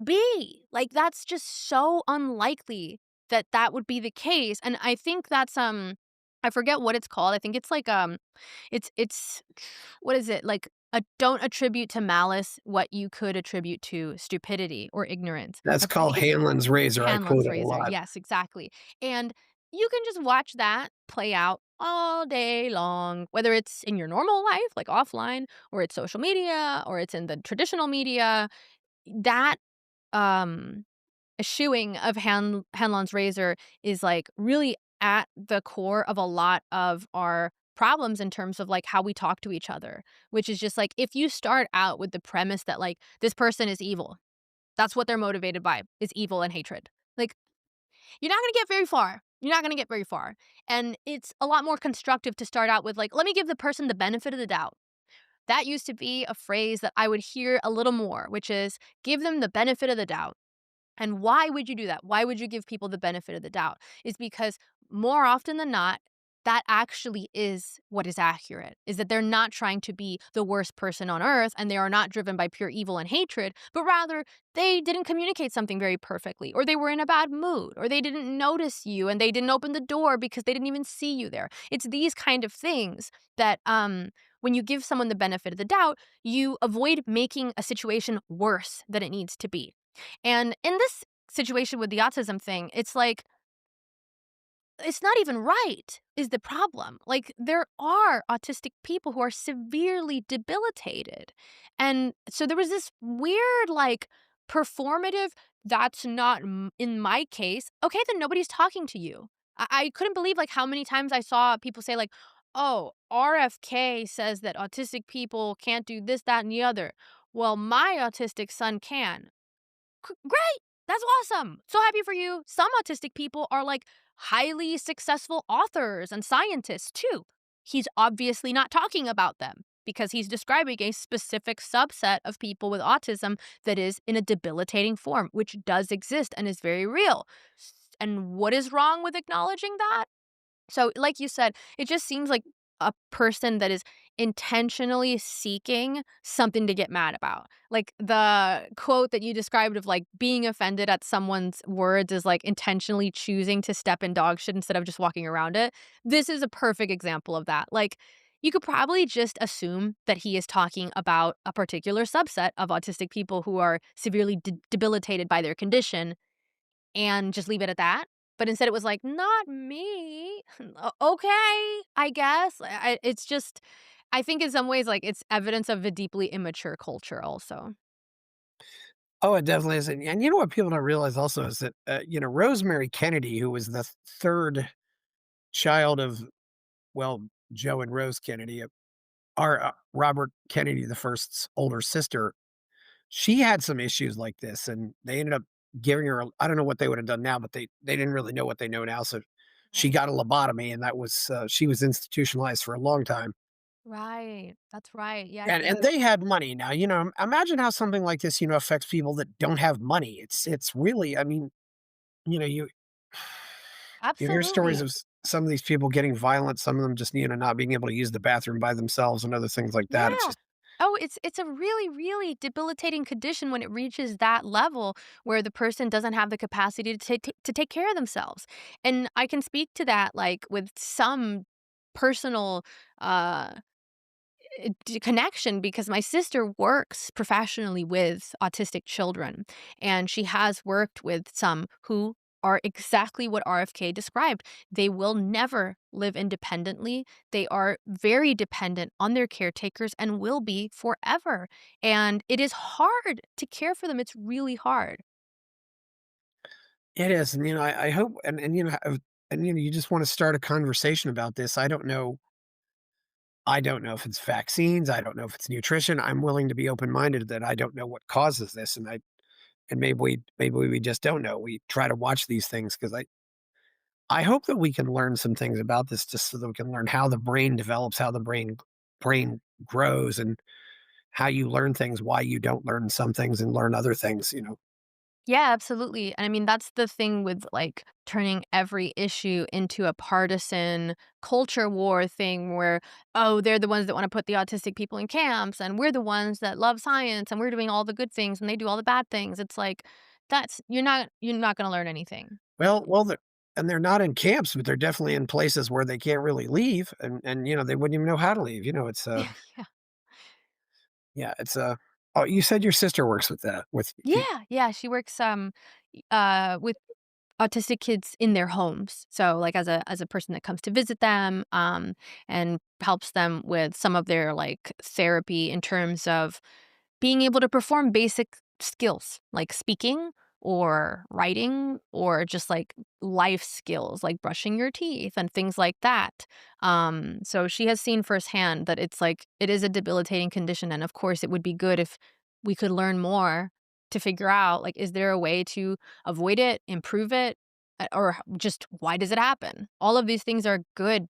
be? Like, that's just so unlikely that that would be the case. And I think that's I forget what it's called. I think it's like it's what is it? Like a don't attribute to malice what you could attribute to stupidity or ignorance. That's I called think it's Hanlon's razor. I quote Hanlon's it a razor, lot. yes, exactly, and you can just watch that play out all day long, whether it's in your normal life, like offline, or it's social media, or it's in the traditional media. That, um, eschewing of Hanlon's razor is, like, really at the core of a lot of our problems in terms of, like, how we talk to each other, which is just, like, if you start out with the premise that, like, this person is evil, that's what they're motivated by, is evil and hatred. Like, you're not gonna get very far. You're not gonna get very far. And it's a lot more constructive to start out with, like, let me give the person the benefit of the doubt. That used to be a phrase that I would hear a little more, which is give them the benefit of the doubt. And why would you do that? Why would you give people the benefit of the doubt? Is because more often than not, that actually is what is accurate, is that they're not trying to be the worst person on earth and they are not driven by pure evil and hatred, but rather they didn't communicate something very perfectly, or they were in a bad mood, or they didn't notice you and they didn't open the door because they didn't even see you there. It's these kind of things that when you give someone the benefit of the doubt, you avoid making a situation worse than it needs to be. And in this situation with the autism thing, it's like, it's not even right, is the problem. Like, there are autistic people who are severely debilitated. And so there was this weird, like, performative, that's not in my case. Okay, then nobody's talking to you. I couldn't believe, like, how many times I saw people say, like, Oh, RFK says that autistic people can't do this, that, and the other. Well, my autistic son can. Great! That's awesome. So happy for you. Some autistic people are like highly successful authors and scientists too. He's obviously not talking about them because he's describing a specific subset of people with autism that is in a debilitating form, which does exist and is very real. And what is wrong with acknowledging that? So, like you said, it just seems like a person that is intentionally seeking something to get mad about. Like the quote that you described of like being offended at someone's words is like intentionally choosing to step in dog shit instead of just walking around it. This is a perfect example of that. Like, you could probably just assume that he is talking about a particular subset of autistic people who are severely debilitated by their condition and just leave it at that. But instead it was like, "Not me." Okay, I guess. It's just I think in some ways, like, it's evidence of a deeply immature culture also. Oh, it definitely is, and you know what people don't realize also is that, Rosemary Kennedy, who was the 3rd child of, well, Joe and Rose Kennedy, Robert Kennedy the first's older sister, she had some issues like this, and they ended up giving her I don't know what they would have done now, but they didn't really know what they know now, so she Right. got a lobotomy, and that was, she was institutionalized for a long time. Right. That's right. Yeah, I And they had money. Now, imagine how something like this, affects people that don't have money. It's really, I mean, you know, you hear stories absolutely. of some of these people getting violent, some of them just, not being able to use the bathroom by themselves and other things like that. It's Yeah. just Oh, it's a really, really debilitating condition when it reaches that level where the person doesn't have the capacity to take care of themselves. And I can speak to that, like, with some personal, uh connection because my sister works professionally with autistic children and she has worked with some who are exactly what RFK described. They will never live independently. They are very dependent on their caretakers and will be forever. And it is hard to care for them. It's really hard. it is. And I hope you just want to start a conversation about this. I don't know if it's vaccines, I don't know if it's nutrition. I'm willing to be open-minded that I don't know what causes this, and maybe we just don't know. We try to watch these things because I hope that we can learn some things about this just so that we can learn how the brain develops, how the brain grows, and how you learn things, why you don't learn some things and learn other things. Yeah, absolutely. And I mean, that's the thing with like turning every issue into a partisan culture war thing where, oh, they're the ones that want to put the autistic people in camps and we're the ones that love science and we're doing all the good things and they do all the bad things. It's like that's you're not going to learn anything. Well, they're not in camps, but they're definitely in places where they can't really leave, and they wouldn't even know how to leave. Yeah. Yeah, oh, you said your sister works with that with Yeah, yeah, she works with autistic kids in their homes. So like as a person that comes to visit them and helps them with some of their like therapy in terms of being able to perform basic skills like speaking or writing or just like life skills like brushing your teeth and things like that. So she has seen firsthand that it's like it is a debilitating condition and of course it would be good if we could learn more to figure out like is there a way to avoid it, improve it, or just why does it happen? All of these things are good.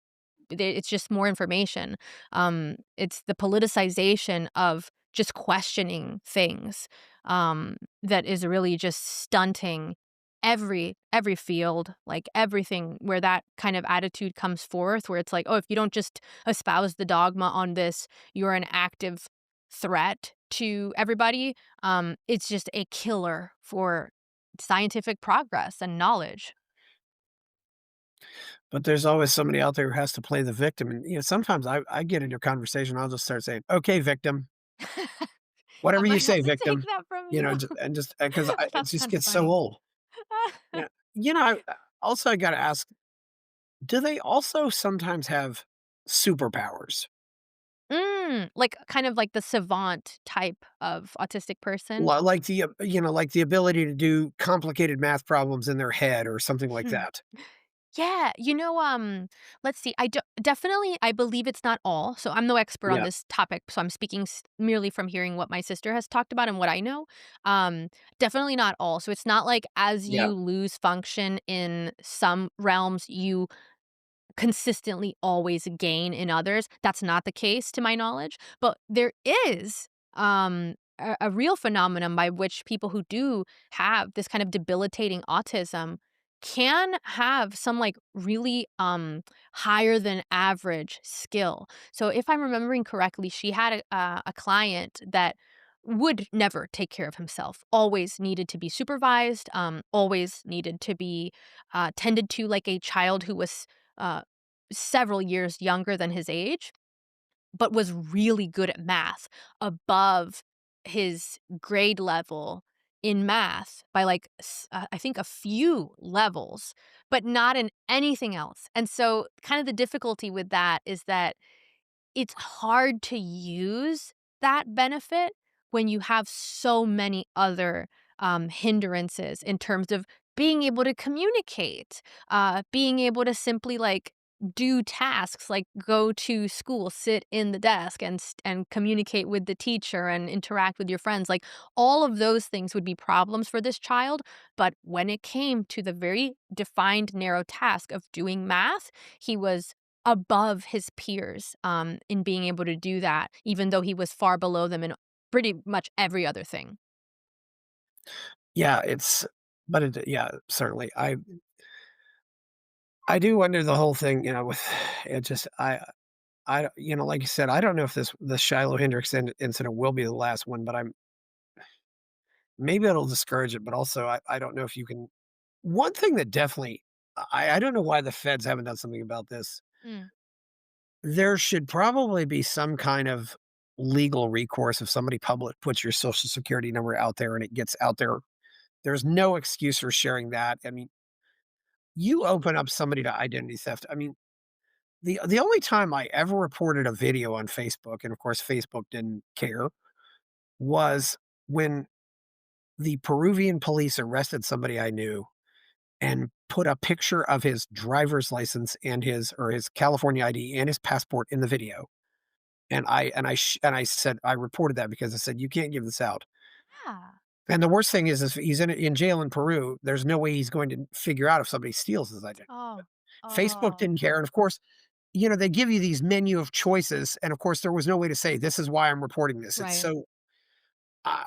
It's just more information. It's the politicization of just questioning things that is really just stunting every field, like everything where that kind of attitude comes forth, where it's like, oh, if you don't just espouse the dogma on this, you're an active threat to everybody. It's just a killer for scientific progress and knowledge. but there's always somebody out there who has to play the victim, and, sometimes I get into a conversation, I'll just start saying, "Okay, victim. I Whatever you might have say, to take victim." that from you. And just because it That's just kind of gets so funny. old. Yeah. Also, I gotta ask, do they also sometimes have superpowers? Like, kind of like the savant type of autistic person? Like the ability to do complicated math problems in their head or something like that? Yeah, let's see. Definitely I believe it's not all. So I'm no expert on Yeah, this topic, so I'm speaking merely from hearing what my sister has talked about and what I know. Um, Definitely not all. So it's not like as yeah. you lose function in some realms, you consistently always gain in others. That's not the case to my knowledge, but there is a real phenomenon by which people who do have this kind of debilitating autism can have some like really higher than average skill. So if I'm remembering correctly, she had a client that would never take care of himself, always needed to be supervised, always needed to be tended to like a child who was uh, several years younger than his age, but was really good at math, above his grade level in math by like I think a few levels, but not in anything else. And so, kind of the difficulty with that is that it's hard to use that benefit when you have so many other, hindrances in terms of being able to communicate, being able to simply, like, do tasks, like go to school, sit in the desk, and communicate with the teacher and interact with your friends, like, all of those things would be problems for this child, but when it came to the very defined, narrow task of doing math, he was above his peers, in being able to do that, even though he was far below them in pretty much every other thing. Yeah, it's but it yeah, certainly. I do wonder the whole thing, with it just like you said, I don't know if the Shiloh Hendrix incident will be the last one, but I'm maybe it'll discourage it, but also I don't know if you can one thing that definitely I don't know why the feds haven't done something about this. Mm. There should probably be some kind of legal recourse if somebody public puts your social security number out there and it gets out there. There's no excuse for sharing that. I mean, you open up somebody to identity theft. I mean, the only time I ever reported a video on Facebook, and of course Facebook didn't care, was when the Peruvian police arrested somebody I knew and put a picture of his driver's license and his California ID and his passport in the video. And I said I reported that because I said, "You can't give this out." Yeah. And the worst thing is if he's in jail in Peru, there's no way he's going to figure out if somebody steals his identity. Oh. Facebook Oh, didn't care, and of course, they give you these menu of choices, and of course, there was no way to say, "This is why I'm reporting this." It's right. so, uh,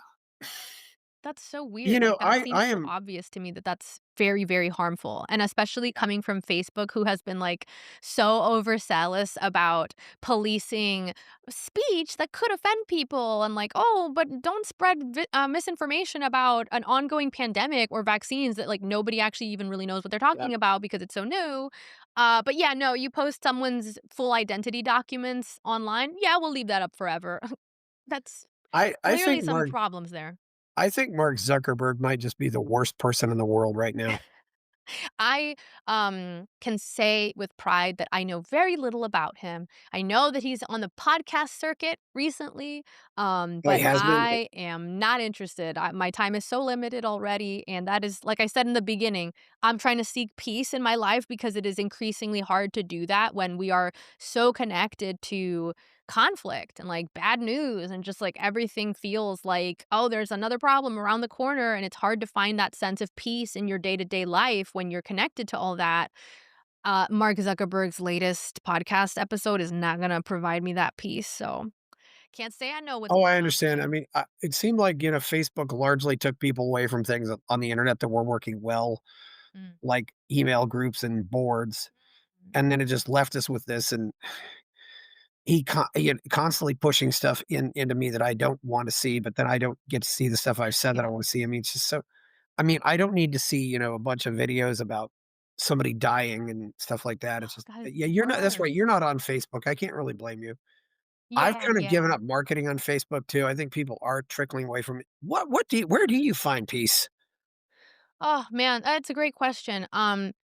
That's so weird, like, that seems I so am obvious to me that that's very, very harmful, and especially coming from Facebook, who has been, like, so overzealous about policing speech that could offend people and, like, "Oh, but don't spread misinformation about an ongoing pandemic or vaccines that, like, nobody actually even really knows what they're yeah, talking about because it's so new." But yeah, no, you post someone's full identity documents online, yeah, we'll leave that up forever. That's I clearly think some Mark problems there. I think Mark Zuckerberg might just be the worst person in the world right now. I can say with pride that I know very little about him. I know that he's on the podcast circuit recently, Oh, he but has been? I am not interested. My time is so limited already. And that is, like I said in the beginning, I'm trying to seek peace in my life because it is increasingly hard to do that when we are so connected to conflict and like bad news and just like everything feels like, oh, there's another problem around the corner, and it's hard to find that sense of peace in your day-to-day life when you're connected to all that. Mark Zuckerberg's latest podcast episode is not going to provide me that peace, so can't say I know what's Oh, I going on with understand. I him. mean, it seemed like, Facebook largely took people away from things on the internet that were working well, Mm. like email groups and boards, Mm. and then it just left us with this, and he constantly pushing stuff into me that I don't wanna see, but then I don't get to see the stuff I've said that I Yeah. wanna see. I mean, it's just so I mean, I don't need to see, a bunch of videos about somebody dying and stuff like that. It's Oh, just that is yeah, the you're not that's right, worst. you're not on Facebook. I can't really blame you. I've Yeah, kinda given yeah. up marketing on Facebook too. I think people are trickling away from it. What do you where do you find peace? Oh man, that's a great question.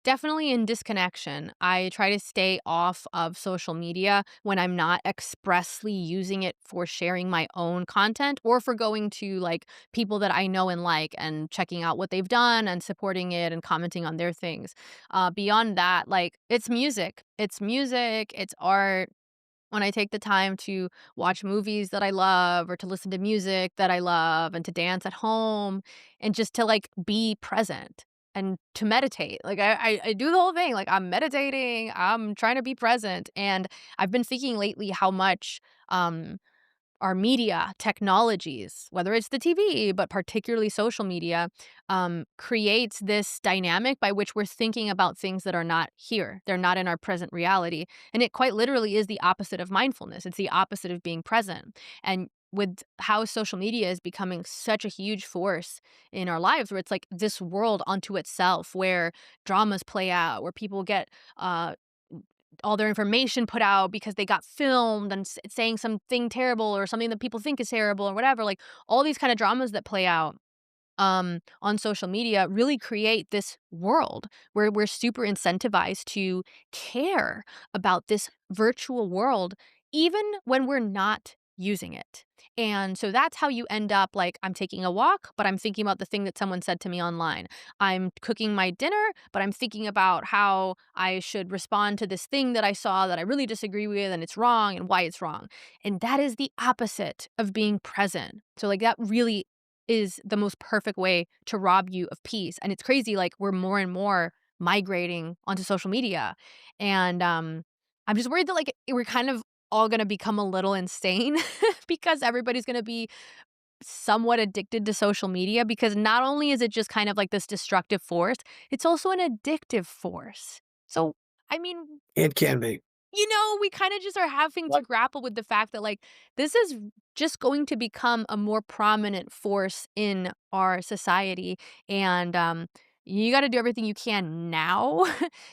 Definitely in disconnection. I try to stay off of social media when I'm not expressly using it for sharing my own content or for going to like people that I know and like and checking out what they've done and supporting it and commenting on their things. Beyond that, like it's music, it's art. When I take the time to watch movies that I love or to listen to music that I love and to dance at home and just to, like, be present and to meditate. Like, I do the whole thing, like, I'm meditating, I'm trying to be present, and I've been thinking lately how much, our media technologies, whether it's the TV, but particularly social media, creates this dynamic by which we're thinking about things that are not here. They're not in our present reality. And it quite literally is the opposite of mindfulness. It's the opposite of being present. And with how social media is becoming such a huge force in our lives, where it's like this world unto itself, where dramas play out, where people get all their information put out because they got filmed and saying something terrible or something that people think is terrible or whatever, like all these kind of dramas that play out on social media really create this world where we're super incentivized to care about this virtual world, even when we're not using it. And so that's how you end up like, I'm taking a walk, but I'm thinking about the thing that someone said to me online. I'm cooking my dinner, but I'm thinking about how I should respond to this thing that I saw that I really disagree with and it's wrong and why it's wrong. And that is the opposite of being present. So, like, that really is the most perfect way to rob you of peace, and it's crazy, like, we're more and more migrating onto social media, and, I'm just worried that, like, we're kind of all gonna become a little insane because everybody's gonna be somewhat addicted to social media because not only is it just kind of like this destructive force, it's also an addictive force. So, I mean, It can be. we kinda just are having to Like, grapple with the fact that, like, this is just going to become a more prominent force in our society, and, you gotta do everything you can now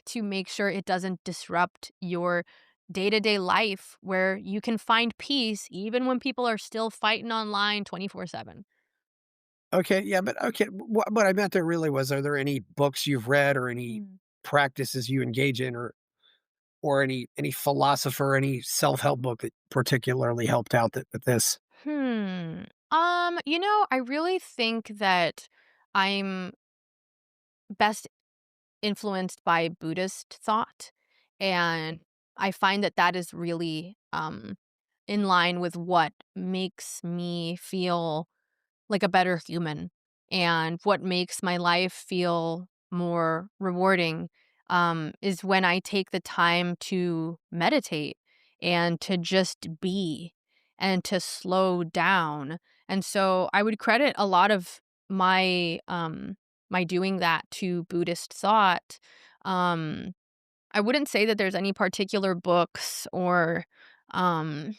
to make sure it doesn't disrupt your day-to-day life where you can find peace even when people are still fighting online 24/7. okay, yeah, but okay, what I meant there really was, are there any books you've read or any Mm. practices you engage in or any philosopher, any self-help book that particularly helped out that with this? I really think that I'm best influenced by Buddhist thought, and I find that that is really, in line with what makes me feel like a better human and what makes my life feel more rewarding, is when I take the time to meditate and to just be and to slow down. And so I would credit a lot of my my doing that to Buddhist thought. Um I wouldn't say that there's any particular books um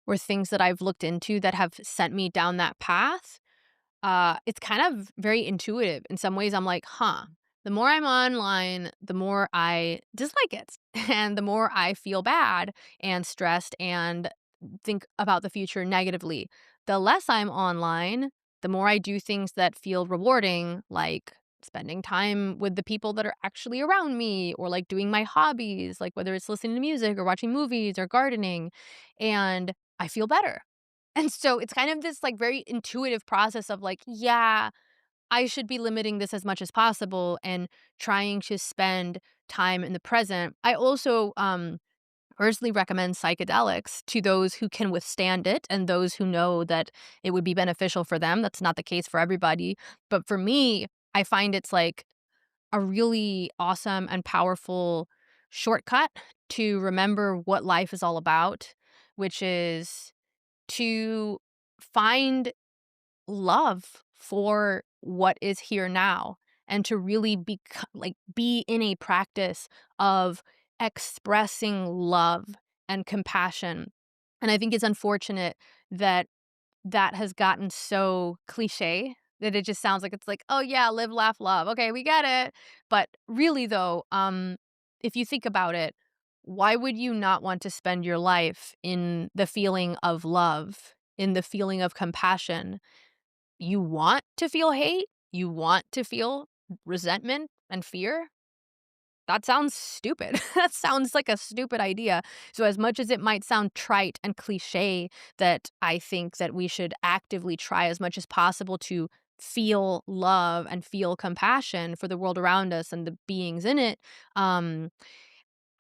or things that I've looked into that have sent me down that path. It's kind of very intuitive. In some ways, I'm like, huh, the more I'm online, the more I dislike it. And the more I feel bad and stressed and think about the future negatively. The less I'm online, the more I do things that feel rewarding, like spending time with the people that are actually around me or like doing my hobbies, like whether it's listening to music or watching movies or gardening. And I feel better. And so it's kind of this like very intuitive process of like, yeah, I should be limiting this as much as possible and trying to spend time in the present. I also personally recommend psychedelics to those who can withstand it and those who know that it would be beneficial for them. That's not the case for everybody. But for me, I find it's like a really awesome and powerful shortcut to remember what life is all about, which is to find love for what is here now and to really be in a practice of expressing love and compassion. And I think it's unfortunate that that has gotten so cliche that it just sounds like it's like, "Oh yeah, live, laugh, love. Okay, we get it." But really though, if you think about it, why would you not want to spend your life in the feeling of love, in the feeling of compassion? You want to feel hate, you want to feel resentment and fear, that sounds stupid. That sounds like a stupid idea. So as much as it might sound trite and cliche that I think that we should actively try as much as possible to feel love and feel compassion for the world around us and the beings in it, um,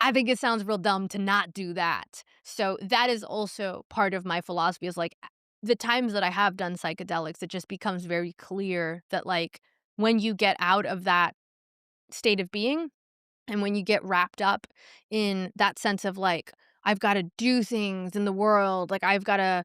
I think it sounds real dumb to not do that. So that is also part of my philosophy is like the times that I have done psychedelics, it just becomes very clear that like when you get out of that state of being, and when you get wrapped up in that sense of like, I've got to do things in the world, like I've got to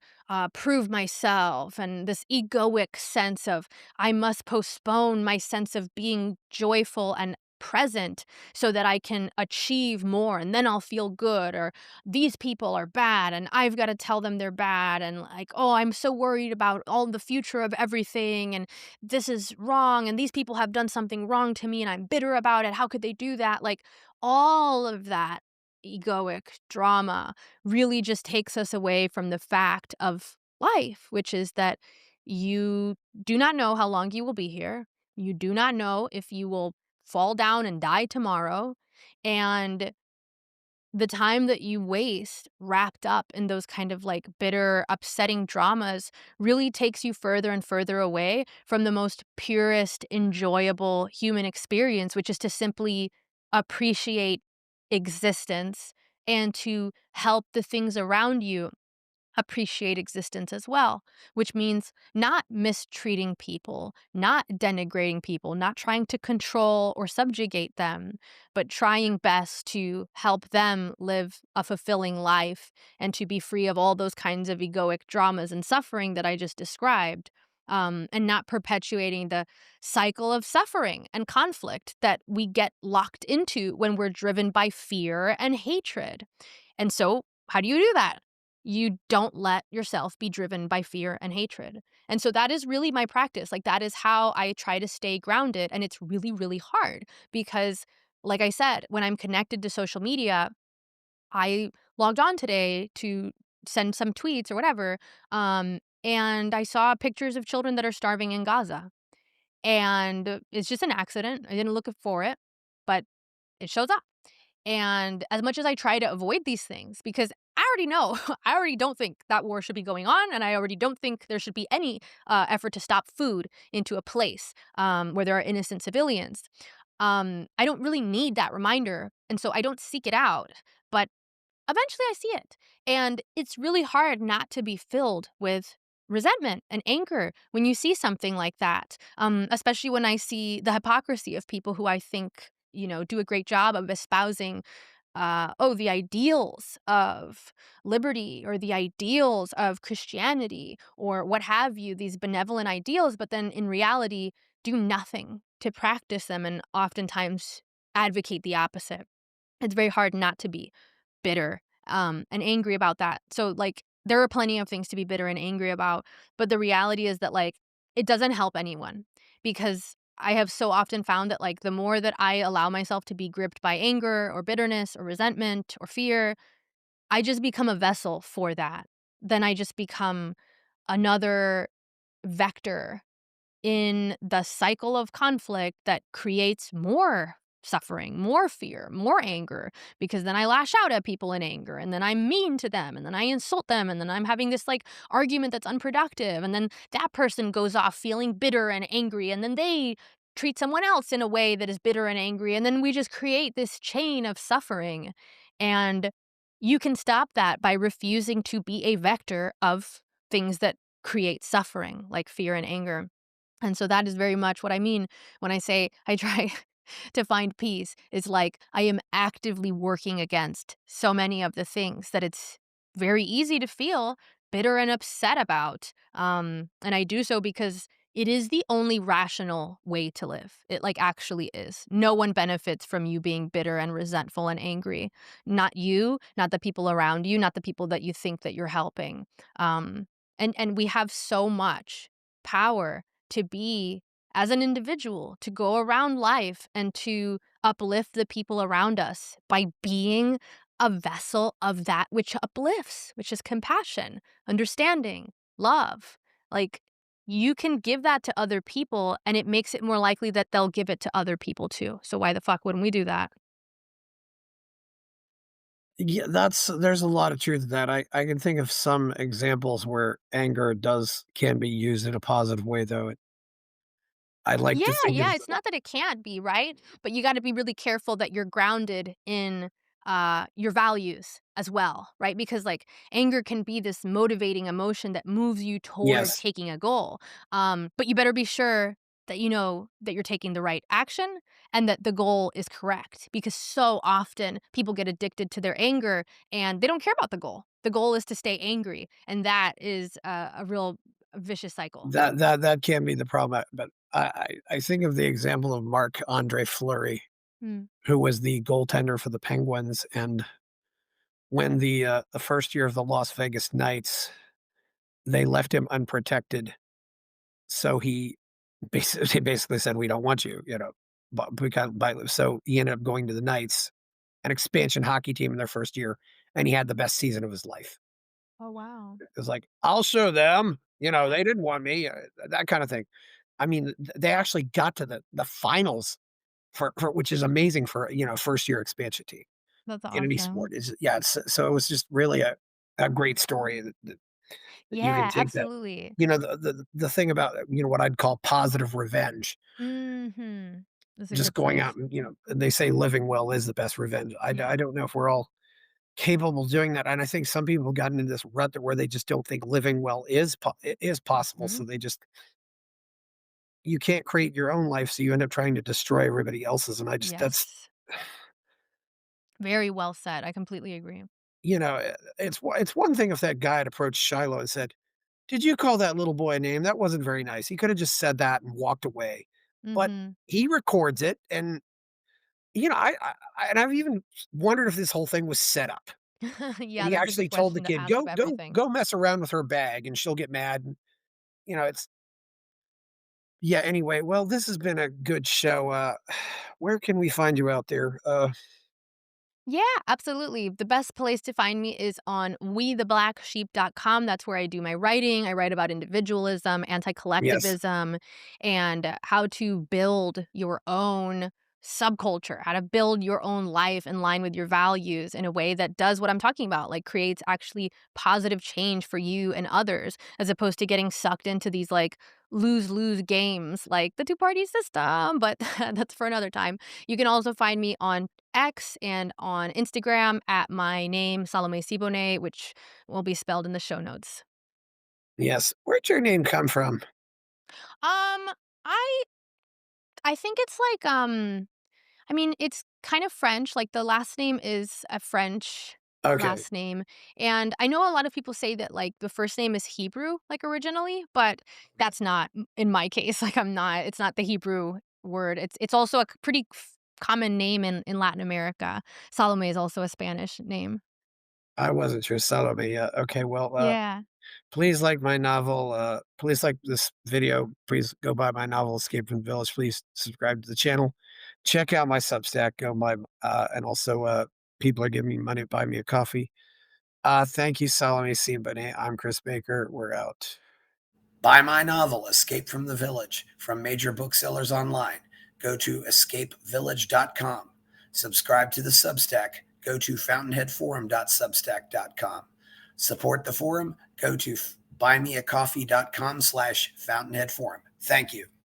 prove myself, and this egoic sense of I must postpone my sense of being joyful and present so that I can achieve more and then I'll feel good, or these people are bad and I've got to tell them they're bad, and like, oh, I'm so worried about all the future of everything, and this is wrong and these people have done something wrong to me and I'm bitter about it. How could they do that? Like all of that egoic drama really just takes us away from the fact of life, which is that you do not know how long you will be here. You do not know if you will fall down and die tomorrow. And the time that you waste wrapped up in those kind of like bitter, upsetting dramas really takes you further and further away from the most purest, enjoyable human experience, which is to simply appreciate existence and to help the things around you appreciate existence as well, which means not mistreating people, not denigrating people, not trying to control or subjugate them, but trying best to help them live a fulfilling life and to be free of all those kinds of egoic dramas and suffering that I just described. And not perpetuating the cycle of suffering and conflict that we get locked into when we're driven by fear and hatred. And so, how do you do that? You don't let yourself be driven by fear and hatred. And so that is really my practice. Like, that is how I try to stay grounded. And it's really, really hard because, like I said, when I'm connected to social media, I logged on today to send some tweets or whatever. And I saw pictures of children that are starving in Gaza. And it's just an accident. I didn't look for it, but it shows up. And as much as I try to avoid these things, because I already know, I already don't think that war should be going on, and I already don't think there should be any effort to stop food into a place where there are innocent civilians. I don't really need that reminder, and so I don't seek it out. But eventually I see it. And it's really hard not to be filled with resentment and anger when you see something like that, especially when I see the hypocrisy of people who I think, do a great job of espousing the ideals of liberty or the ideals of Christianity or what have you, these benevolent ideals, but then in reality do nothing to practice them and oftentimes advocate the opposite. It's very hard not to be bitter, and angry about that. So, like, there are plenty of things to be bitter and angry about, but the reality is that, like, it doesn't help anyone because I have so often found that, like, the more that I allow myself to be gripped by anger or bitterness or resentment or fear, I just become a vessel for that. Then I just become another vector in the cycle of conflict that creates more suffering, more fear, more anger, because then I lash out at people in anger and then I'm mean to them and then I insult them and then I'm having this like argument that's unproductive and then that person goes off feeling bitter and angry and then they treat someone else in a way that is bitter and angry and then we just create this chain of suffering. And you can stop that by refusing to be a vector of things that create suffering like fear and anger. And so that is very much what I mean when I say I try to find peace. Is like I am actively working against so many of the things that it's very easy to feel bitter and upset about. And I do so because it is the only rational way to live. It like actually is. No one benefits from you being bitter and resentful and angry. Not you, not the people around you, not the people that you think that you're helping. And we have so much power to be as an individual, to go around life and to uplift the people around us by being a vessel of that which uplifts, which is compassion, understanding, love. Like, you can give that to other people, and it makes it more likely that they'll give it to other people too. So why the fuck wouldn't we do that? Yeah, there's a lot of truth to that. I can think of some examples where anger does can be used in a positive way, though. I like Yeah, to think yeah, of it's not that it can't be, right? But you gotta be really careful that you're grounded in, your values as well, right? Because, like, anger can be this motivating emotion that moves you toward yes, taking a goal, but you better be sure that you know that you're taking the right action and that the goal is correct, because so often people get addicted to their anger and they don't care about the goal. The goal is to stay angry, and that is a real vicious cycle. that can be the problem, but I think of the example of Marc-Andre Fleury, Mm. who was the goaltender for the Penguins, and when the first year of the Las Vegas Knights, they left him unprotected, so he basically said, "We don't want you," but because so he ended up going to the Knights, an expansion hockey team in their first year, and he had the best season of his life. Oh, wow. It was like, "I'll show them, they didn't want me," that kinda thing. I mean, they actually got to the finals for which is amazing for, first year expansion team That's in any awesome. sport. So it was just really a great story that you can Yeah, take that. absolutely. The thing about, what I'd call positive revenge, Mhm. Those are just good going stuff. out and, they say living well is the best revenge. Yeah. I don't know if we're all capable of doing that, and I think some people have gotten into this rut where they just don't think living well is possible, Mhm. so they just you can't create your own life, so you end up trying to destroy everybody else's, and I just that's Yes. Very well said. I completely agree. it's one thing if that guy had approached Shiloh and said, "Did you call that little boy a name? That wasn't very nice." He coulda just said that and walked away, but Mhm. he records it, and, and I've even wondered if this whole thing was set up, and Yeah, he that's a good actually told the question to kid, ask of Go everything. go mess around with her bag, and she'll get mad," and, it's yeah, anyway, well, this has been a good show, where can we find you out there? Yeah, absolutely. The best place to find me is on wetheblacksheep.com. That's where I do my writing. I write about individualism, Yes. anti-collectivism, and how to build your own subculture, how to build your own life in line with your values in a way that does what I'm talking about, like creates actually positive change for you and others, as opposed to getting sucked into these like lose-lose games like the two-party system, but that's for another time. You can also find me on X and on Instagram at my name, Salomé Sibonex, which will be spelled in the show notes. Yes. Where'd your name come from? Um, I I think it's like I mean, it's kind of French. Like the last name is a French Okay. last name. And I know a lot of people say that like the first name is Hebrew, like originally, but that's not in my case. Like I'm not, it's not the Hebrew word. It's also a pretty common name in Latin America. Salome is also a Spanish name. I wasn't sure. Salome, yeah. Okay, well, Yeah. please like my novel, please like this video, please go buy my novel, Escape from the Village, please subscribe to the channel. Check out my Substack, and also, people are giving me money to buy me a coffee. Thank you, Salome Simbane. I'm Chris Baker. We're out. Buy my novel, Escape from the Village, from major booksellers online. Go to escapevillage.com. Subscribe to the Substack. Go to fountainheadforum.substack.com. Support the forum. Go to buymeacoffee.com/fountainheadforum. Thank you.